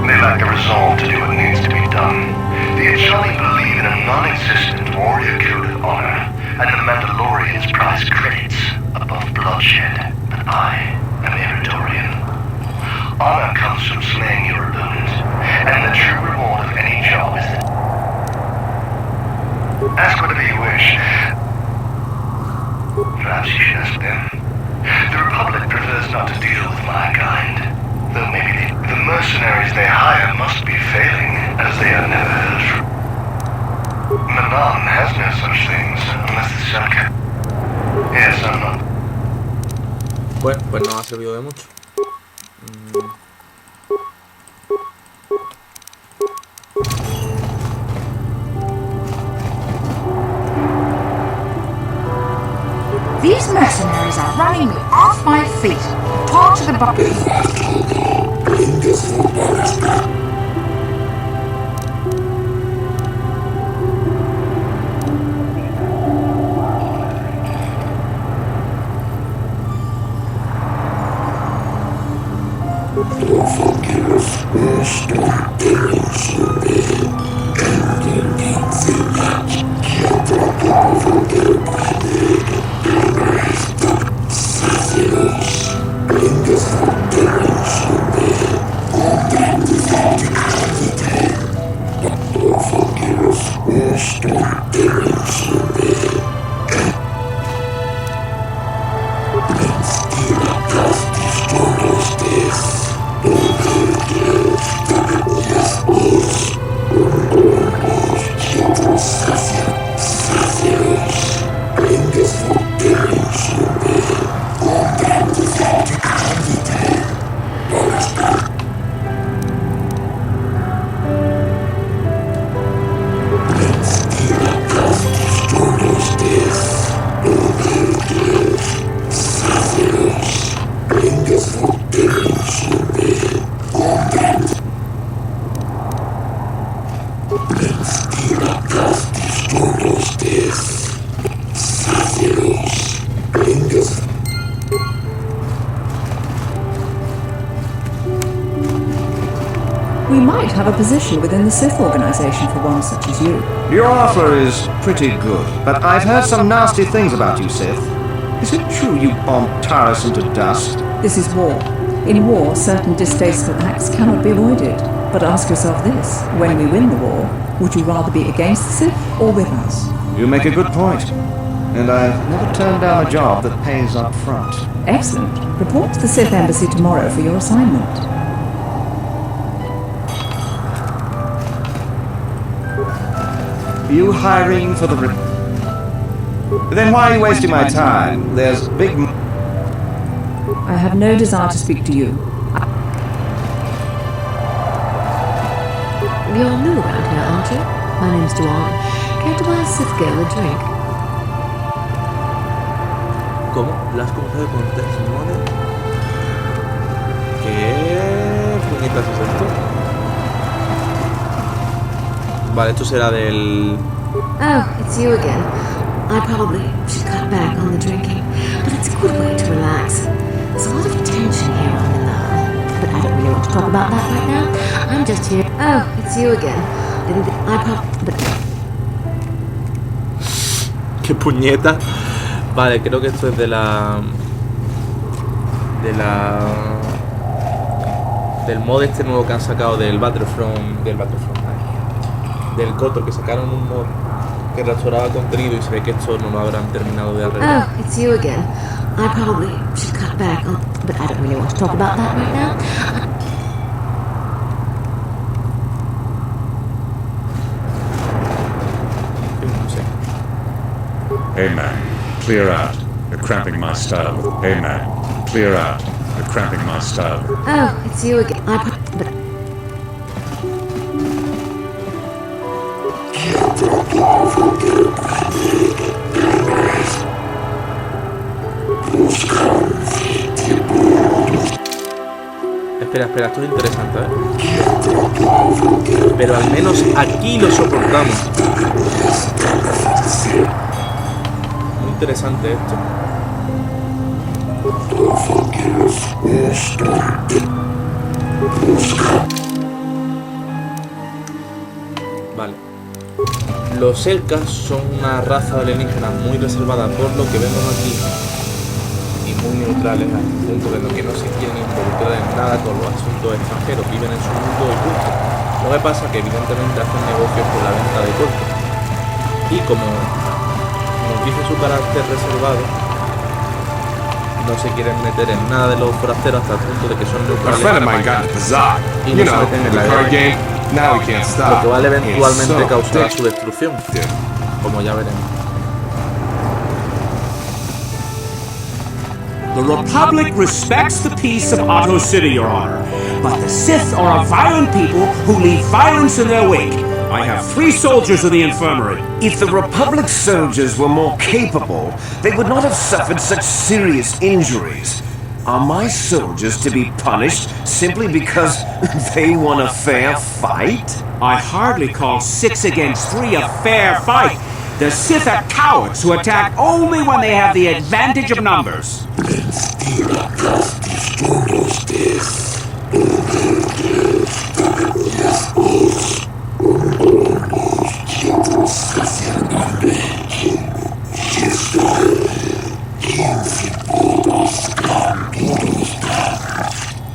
They lack the resolve to do what needs to be done. The Achali believe in a non-existent warrior code of honor, and the Mandalorians prize credits, above bloodshed, but I am Eridorian. Honor comes from slaying your opponent, and the true reward of any job is that. Ask whatever you wish. Perhaps you should ask them. The Republic prefers not to deal with my kind, though maybe the mercenaries they hire must be failing, as they are never heard from. Manaan has no such things, unless the Selka. Yes, I'm not. Bueno, pues no ha servido de mucho. These mercenaries are running me off my feet. Talk to the We might have a position within the Sith organization for one such as you. Your offer is pretty good, but I've heard some nasty things about you, Sith. Is it true you bombed Taris into dust? This is war. In war, certain distasteful acts cannot be avoided. But ask yourself this, when we win the war, would you rather be against the Sith or with us? You make a good point. And I've never turned down a job that pays up front. Excellent. Report to the Sith Embassy tomorrow for your assignment. Are you hiring for the Then why are you wasting my time? There's big... I have no desire to speak to you. You're new around here, aren't you? My name's Duan. Care to buy a Sith girl a drink? ¿Cómo? ¿La has comprado con testimonio? ¿Qué puñetas es esto? Vale, esto será del... Oh, it's you again. I probably should cut back on the drinking, but it's a good way to relax. There's a lot of tension here on Manaan, but I don't really want to talk about that right now. I'm just here. Oh, it's you again. I probably... ¡Qué puñeta! Vale, creo que esto es de la... del mod este nuevo que han sacado del Battlefront... del KOTOR, que sacaron un mod que restauraba contenido y se ve que esto no lo habrán terminado de arreglar. Oh, it's you again. I probably should cut back on... but I don't really want to talk about that right now. Hey man, clear out. You're cramping my style. Hey man, clear out. You're cramping my style. Oh, it's you again. but... Espera, esto es interesante, pero al menos aquí lo soportamos. Muy interesante esto. Vale. Los Selkas son una raza alienígena muy reservada, por lo que vemos aquí y muy neutrales al punto de que no se quieren involucrar en nada con los asuntos extranjeros, viven en su mundo y punto. Lo que pasa es que evidentemente hacen negocios con la venta de kolto. Y como nos dice su carácter reservado, no se quieren meter en nada de los forasteros hasta el punto de que son neutrales. Y no se meten en la guerra, lo que vale eventualmente causar su destrucción, como ya veremos. The Republic respects the peace of Otto City, Your Honor, but the Sith are a violent people who leave violence in their wake. I have 3 soldiers in the infirmary. If the Republic soldiers were more capable, they would not have suffered such serious injuries. Are my soldiers to be punished simply because they won a fair fight? I hardly call 6 against 3 a fair fight. The Sith are cowards who attack only when they have the advantage of numbers.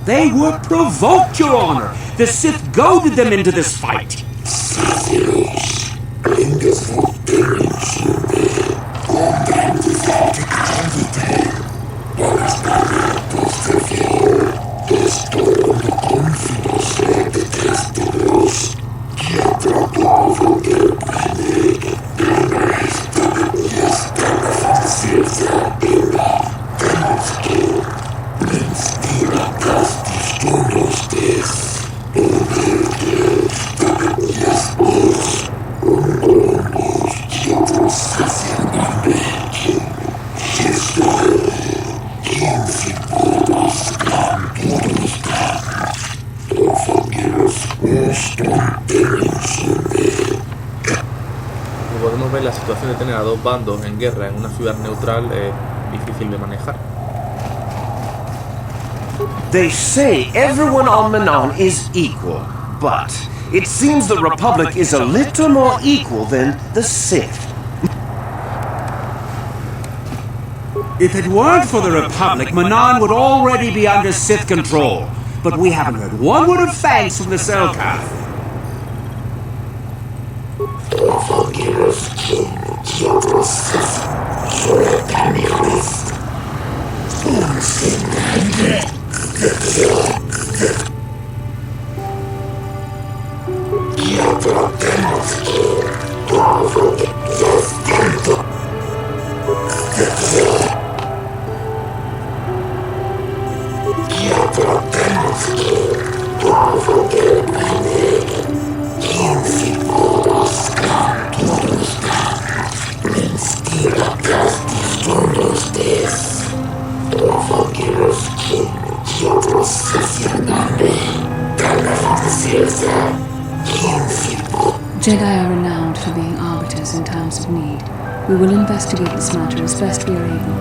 They were provoked, Your Honor. The Sith goaded them into this fight. Como podemos ver, la situación de tener a 2 bandos en guerra en una ciudad neutral es difícil de manejar. They say everyone on Manaan is equal, but it seems the Republic is a little more equal than the Sith. If it weren't for the Republic, Manaan would already be under Sith control. But we haven't heard one word of thanks from the Selkath. Jedi are renowned for being arbiters in times of need. We will investigate this matter as best we are able.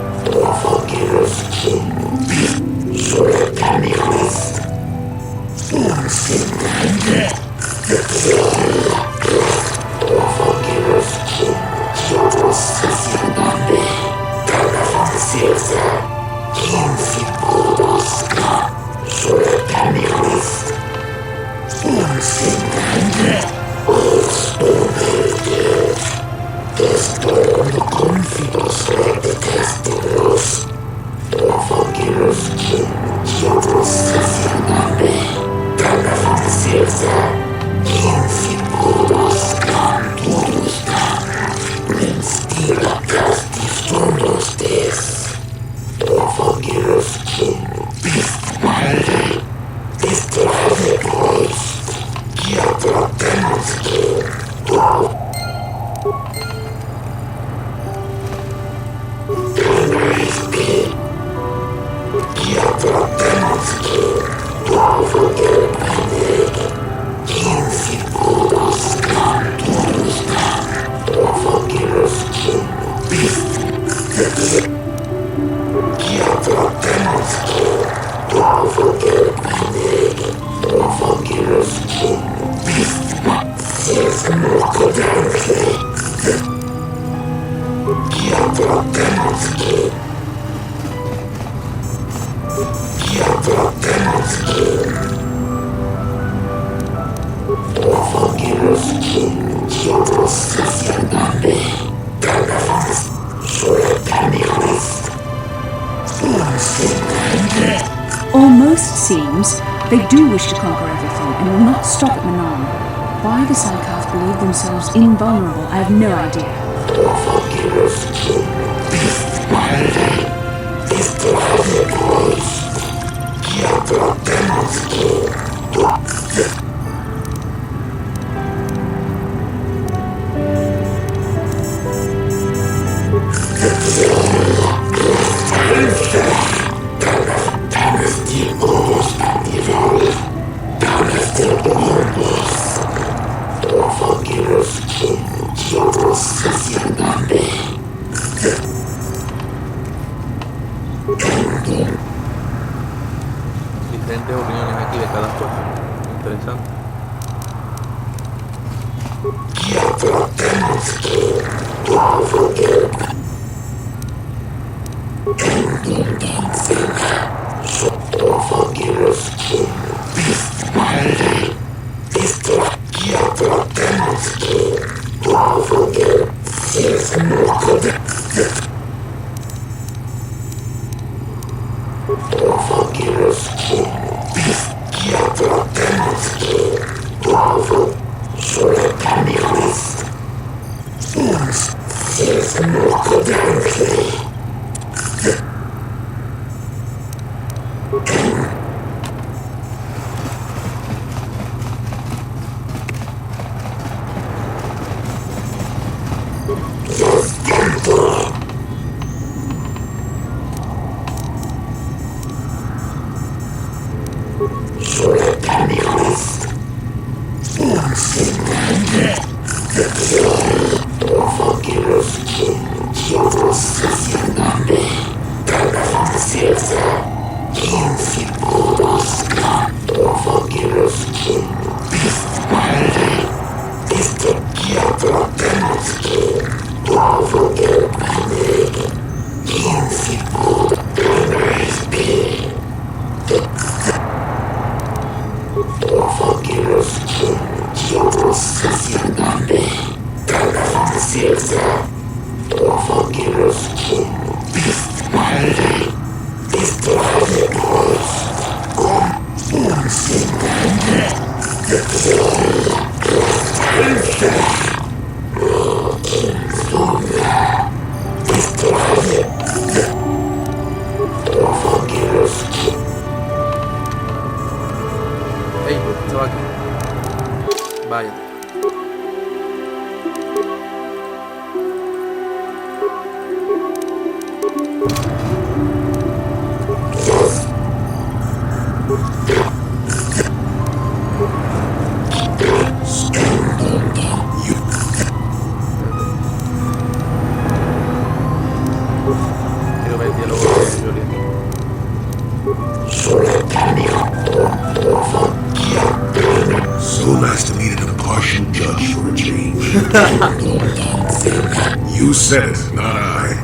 seems, they do wish to conquer everything and will not stop at Manaan. Why the Selkath believe themselves invulnerable, I have no idea. Diferentes opiniones aquí de cada cosa. Interesante. Ey, estaba aquí. Vaya. Quiero ver el diálogo de Julian. So nice to meet an impartial judge for a change. You said it, not I.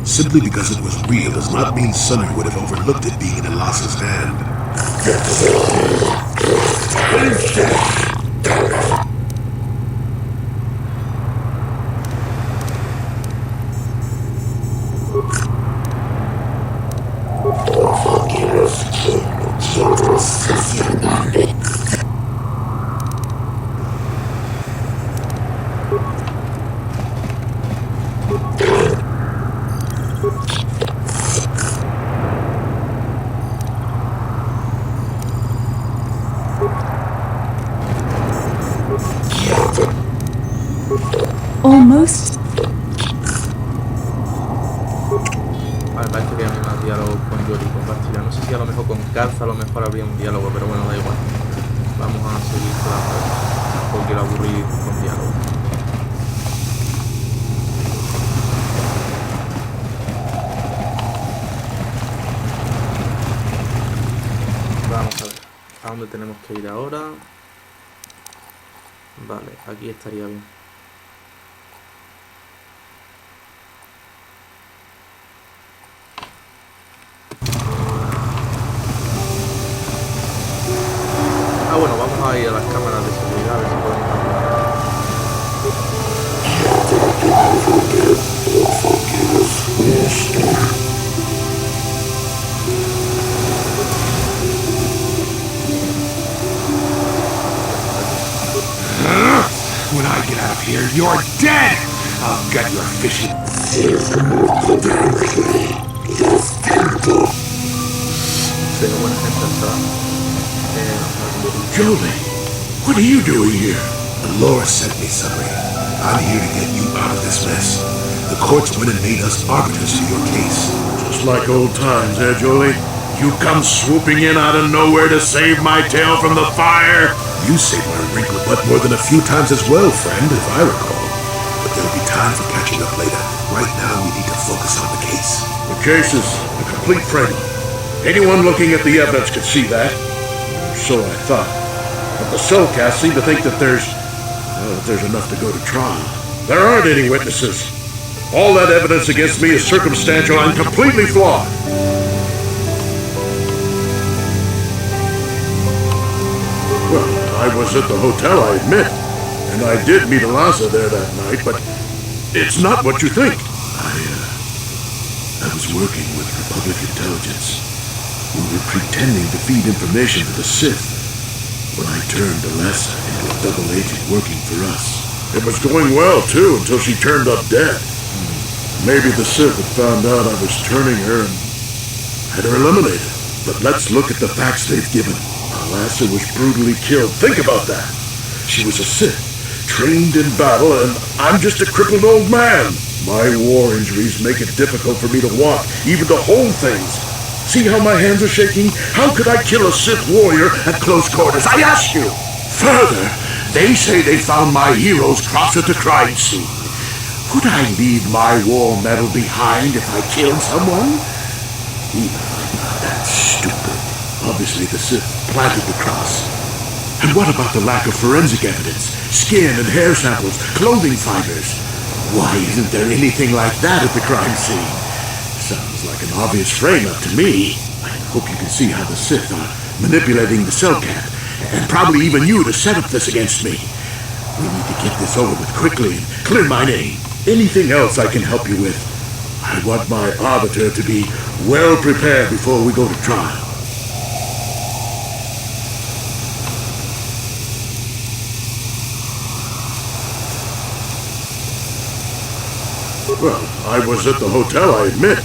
Simply because it was real does not mean Sunny would have overlooked it being in Elas's hand. A ver, parece que hay más diálogo con Yori y con Bastila. No sé si a lo mejor con Garza a lo mejor habría un diálogo, pero bueno, da igual. Vamos a seguir con la historia. Tampoco quiero aburrir con diálogo. Vamos a ver. ¿A dónde tenemos que ir ahora? Vale, aquí estaría bien. Ah, bueno, vamos a ir a las cámaras de seguridad a ver si podemos When I get out of here, you're dead! I'll gut your fishy... Jolie, what are you doing here? Dolores sent me, Sunray. I'm here to get you out of this mess. The courts went and made us arbiters for your case. Just like old times, eh, Jolie? You come swooping in out of nowhere to save my tail from the fire? You saved my wrinkle butt more than a few times as well, friend, if I recall. But there'll be time for catching up later. Right now, we need to focus on the case. The case is a complete frame. Anyone looking at the evidence could see that. So I thought. But the cellcast seem to think that there's enough to go to trial. There aren't any witnesses. All that evidence against me is circumstantial and completely flawed. Well, I was at the hotel, I admit. And I did meet Eliza there that night, but it's not what you think. I was working with Republic Intelligence. We were pretending to feed information to the Sith when I turned Eliza into a double agent working for us. It was going well, too, until she turned up dead. Maybe the Sith had found out I was turning her and had her eliminated. But let's look at the facts they've given. Eliza was brutally killed. Think about that. She was a Sith, trained in battle, and I'm just a crippled old man. My war injuries make it difficult for me to walk, even to hold things. See how my hands are shaking? How could I kill a Sith warrior at close quarters? I ask you! Further, they say they found my heroes crossed at the crime scene. Would I leave my war medal behind if I killed someone? Even I'm not that stupid. Obviously, the Sith planted the cross. And what about the lack of forensic evidence? Skin and hair samples, clothing fibers. Why isn't there anything like that at the crime scene? Sounds like an obvious frame-up to me. I hope you can see how the Sith are manipulating the Cellcat, and probably even you to set up this against me. We need to get this over with quickly and clear my name. Anything else I can help you with? I want my arbiter to be well prepared before we go to trial. Well, I was at the hotel, I admit.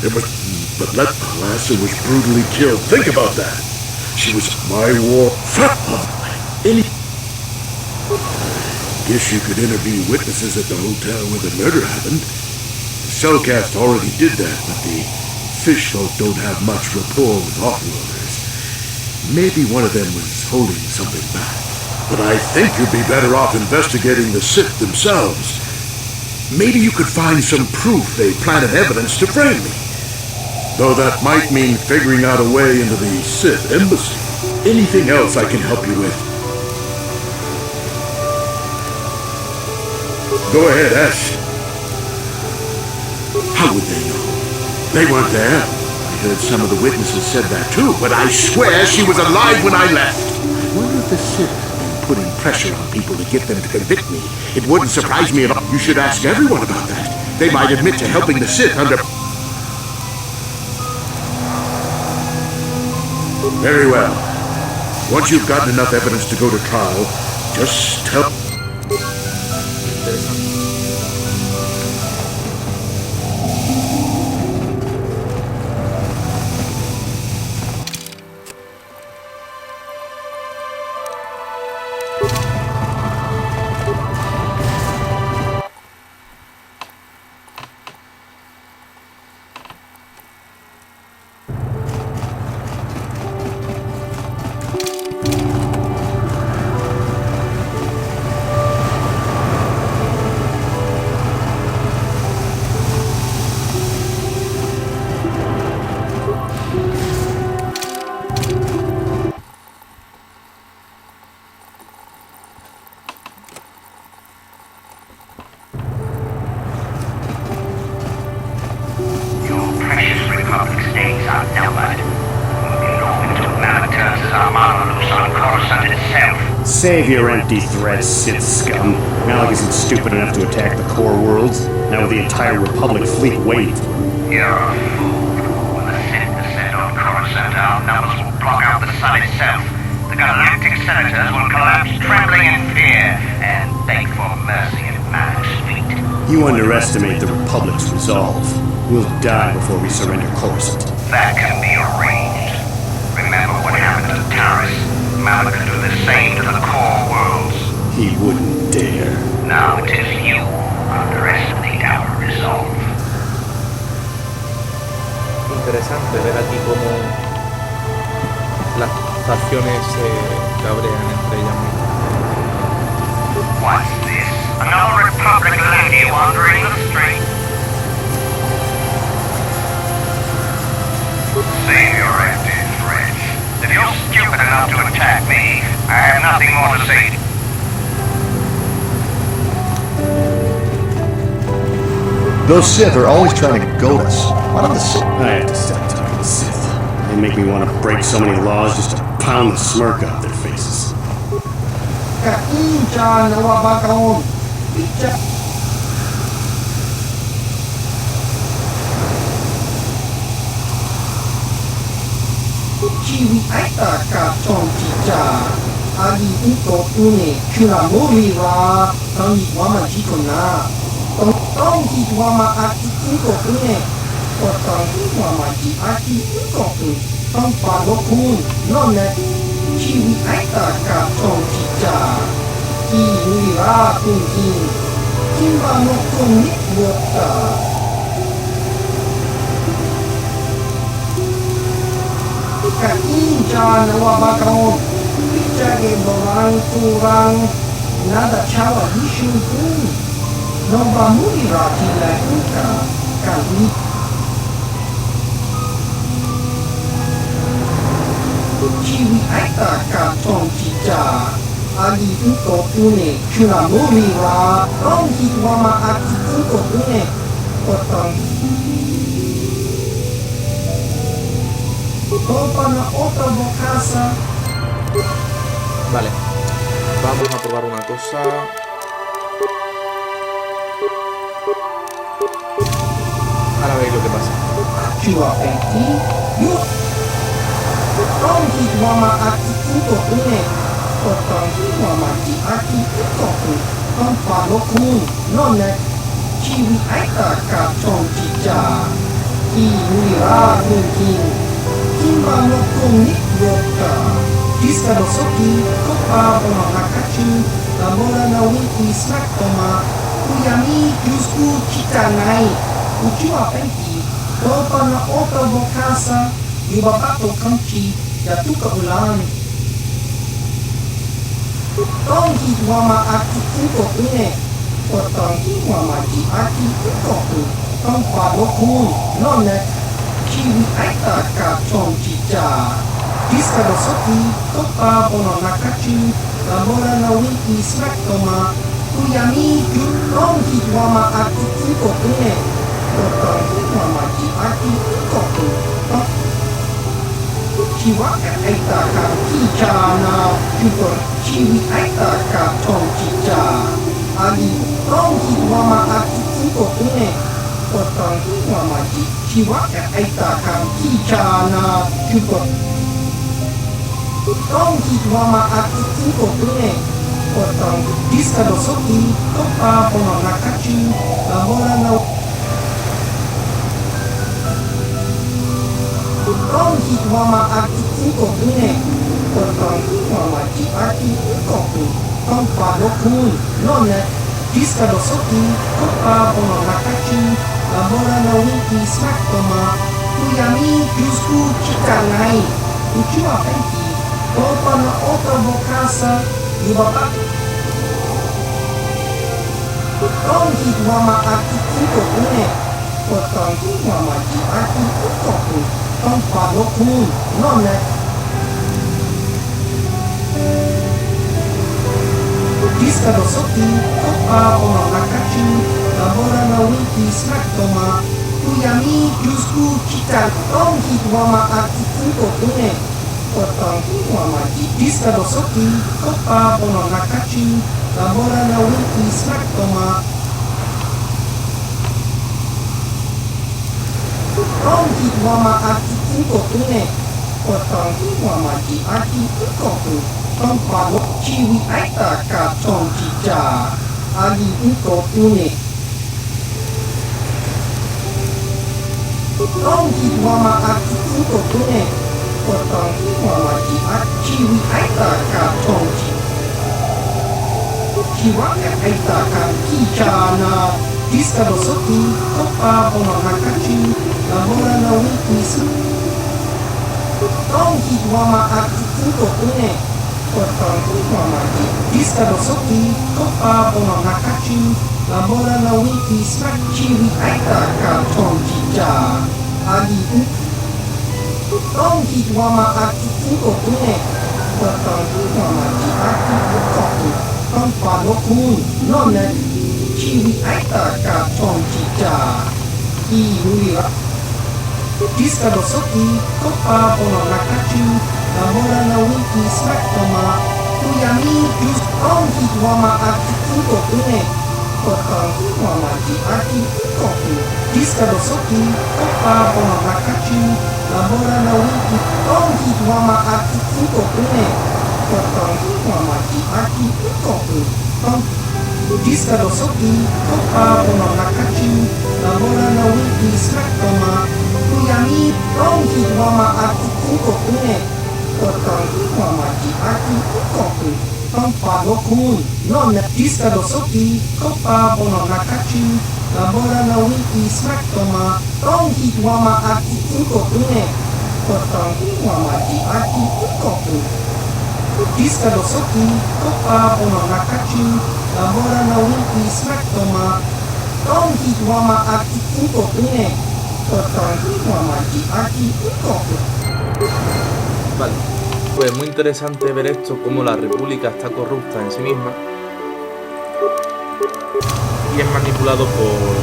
But Eliza was brutally killed. Think about that. She was my war... Guess you could interview witnesses at the hotel where the murder happened. The Cellcast already did that, but the fish folk don't have much rapport with offloaders. Maybe one of them was holding something back. But I think you'd be better off investigating the Sith themselves. Maybe you could find some proof they planted evidence to frame me. Though that might mean figuring out a way into the Sith embassy. Anything else I can help you with? Go ahead, ask. How would they know? They weren't there. I heard some of the witnesses said that too, but I swear she was alive when I left. I wonder if the Sith have been putting pressure on people to get them to convict me. It wouldn't surprise me at all. You should ask everyone about that. They might admit to helping the Sith under... Very well. Once you've gotten enough evidence to go to trial, just tell... Republic states outnumbered. We'll be long until Manaan turns his armada loose on Coruscant itself. Save your empty threats, Sith scum. Malik isn't stupid enough to attack the core worlds, now with the entire Republic fleet waiting for him. You're a fool. When the Sith descend on Coruscant, our numbers will block out the sun itself. The galactic senators will collapse trembling in fear and beg for mercy at Malik's feet. You underestimate the Republic's resolve. We'll die before we surrender Coruscant. That can be arranged. Remember what happened to Taris. Malik could do the same to the core worlds. He wouldn't dare. Now it is you who underestimate our resolve. Interesante ver aquí cómo las facciones se cabrean entre ellas mismas. What's this? Another Republic lady wandering the street? Save your empty threats. If you're stupid enough to attack me, I have nothing more to say. Those Sith are always trying to goad us. Why don't the Sith? I have to stop talking to Sith. They make me want to break so many laws just to pound the smirk out their faces. Kiwi aita ka tong tija ali uko une kura mori wa tangi wama jiko na tangi wama aki uko une o tangi wama ji aki uko une tang pa lo kun no ne kiwi aita ka tong tija ki nui wa kun kin kimba no kun ni wota Inja nawa bakon, ijage borang kurang, nada chawa hishu pun, nomba muli rati la uka, kali. Kiwi aita ka tong tija, ali uko tune, kura muli ra, tong hitwama aki uko tune, otong. Vale, vamos a probar una cosa. Ahora veis lo que pasa. Kimba no koni yoka. Diska no soki, kopa ono nakachu, labora na wiki snaktoma, kuyami yusku kitanai, uchiwa penki, kopa na oto bokasa, yubabato kanchi, yatuka ulan. Tongi wama aki uko une, otongi wama ji aki uko une, tongpa no kun, none, Kiwi aita ka tong tija. Diska no soki, kopa ono nakachu, labora na wiki snaktoma, kuyami tong hitwama aki uko une, otong hitwama ji aki uko une. Kiwa aita ka tija na kupor, kiwi aita ka tong tija. Ali tong hitwama aki uko une, otong hitwama ji Kiwa aita ka tija na kupor. Tong hitwama aki uko une, otong diska no soki, kopa ono nakachu, labora na Tong hitwama aki uko une, otong hitwama ji aki uko une, tong pa no kun, none, diska no soki, kopa ono nakachu, labora na wiki snaktoma, kuyami yusku kitanai, uchiwa penki, kopa na oto bokasa, yubabato. Tong hitwama aki uko une, otong hitwama ji aki uko une, tong pa no kun, none. Diska no soki, kopa ono nakachu, labora na wiki snaktoma, Kuyami Yusku Kita Tongi Wama Aki Kunko Tune Kotongi Wama Diska Dosoki Kopa Bono Nakachi Labora na Wiki Smaktoma Tongi Wama Aki Kunko Tune Kotongi Wama Aki Kunko Tune Tompa Chiwi Aita Ka Tongi Ja Agi Kunko Tune Tongi Wama Aki Kunko Tune Kotongi Wama Chiwi Aita Ka Tongi Chiwaka Aita Ka Kichana Diska Dosoki Kopa Bono Nakachi Labora na Wiki Tongi Wama Aki Kunko Tune Kotongi Wama Diska Dosoki Kopa Bono Nakachi Labora na Wiki Chiwi Aita Ka Tongi Ja Agi Tongi Wama Aki Kunko Tune Kotongi Wama Aki Kunko Tune Tompa Lokun None Chiwi Aita Ka Tongi Ja Iruira Diska Dosoki Kopa Bono Nakachi Labora na Wiki Smaktoma Kuyami Yus Tongi Wama Aki Kunko Tune Kotongi Wama Aki Kunko Tune Diska Dosoki Kopa Bono Nakachi Labora na Wiki Tongi Wama Aki Kunko Tune Kotongi Wama Aki Kunko Tune Diska Dosoki Kopa Bono Nakachi Labora na Wiki Smaktoma Kuyami Tongi Wama Aki Kunko Tune Kotongi Wama Aki Kunko Tune Tompa Lokun Non Diska Dosoki Kopa Bono Nakachi Labora na Wiki Smaktoma Tongi Wama Aki Kunko Tune Kotongi Wama Aki Kunko Tune Diska Dosoki Kopa Bono Nakachi Labora na Wiki Smaktoma Tongi Wama Aki Kunko Tune Kotongi Wama Aki Kunko Tune. Vale, pues muy interesante ver esto, cómo la república está corrupta en sí misma y es manipulado por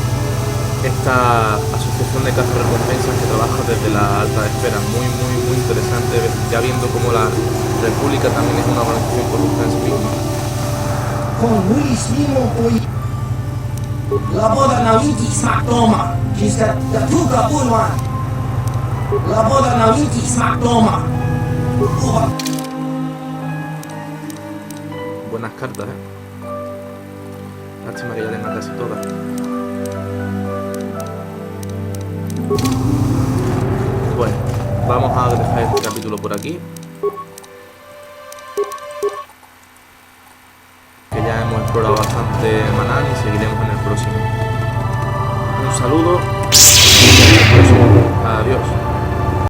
esta asociación de cazarrecompensas que trabaja desde la alta esfera. Muy interesante, ya viendo cómo la república también es una organización corrupta en sí misma. Con Luis Limo hoy la boda na Wiki Smaktoma Jiska Tuka Pulwan la boda na Wiki Smaktoma. Buenas cartas, lástima que ya tenga casi todas. Bueno, vamos a dejar este capítulo por aquí, que ya hemos explorado bastante Manaan y seguiremos en el próximo. Un saludo y hasta el próximo. Adiós.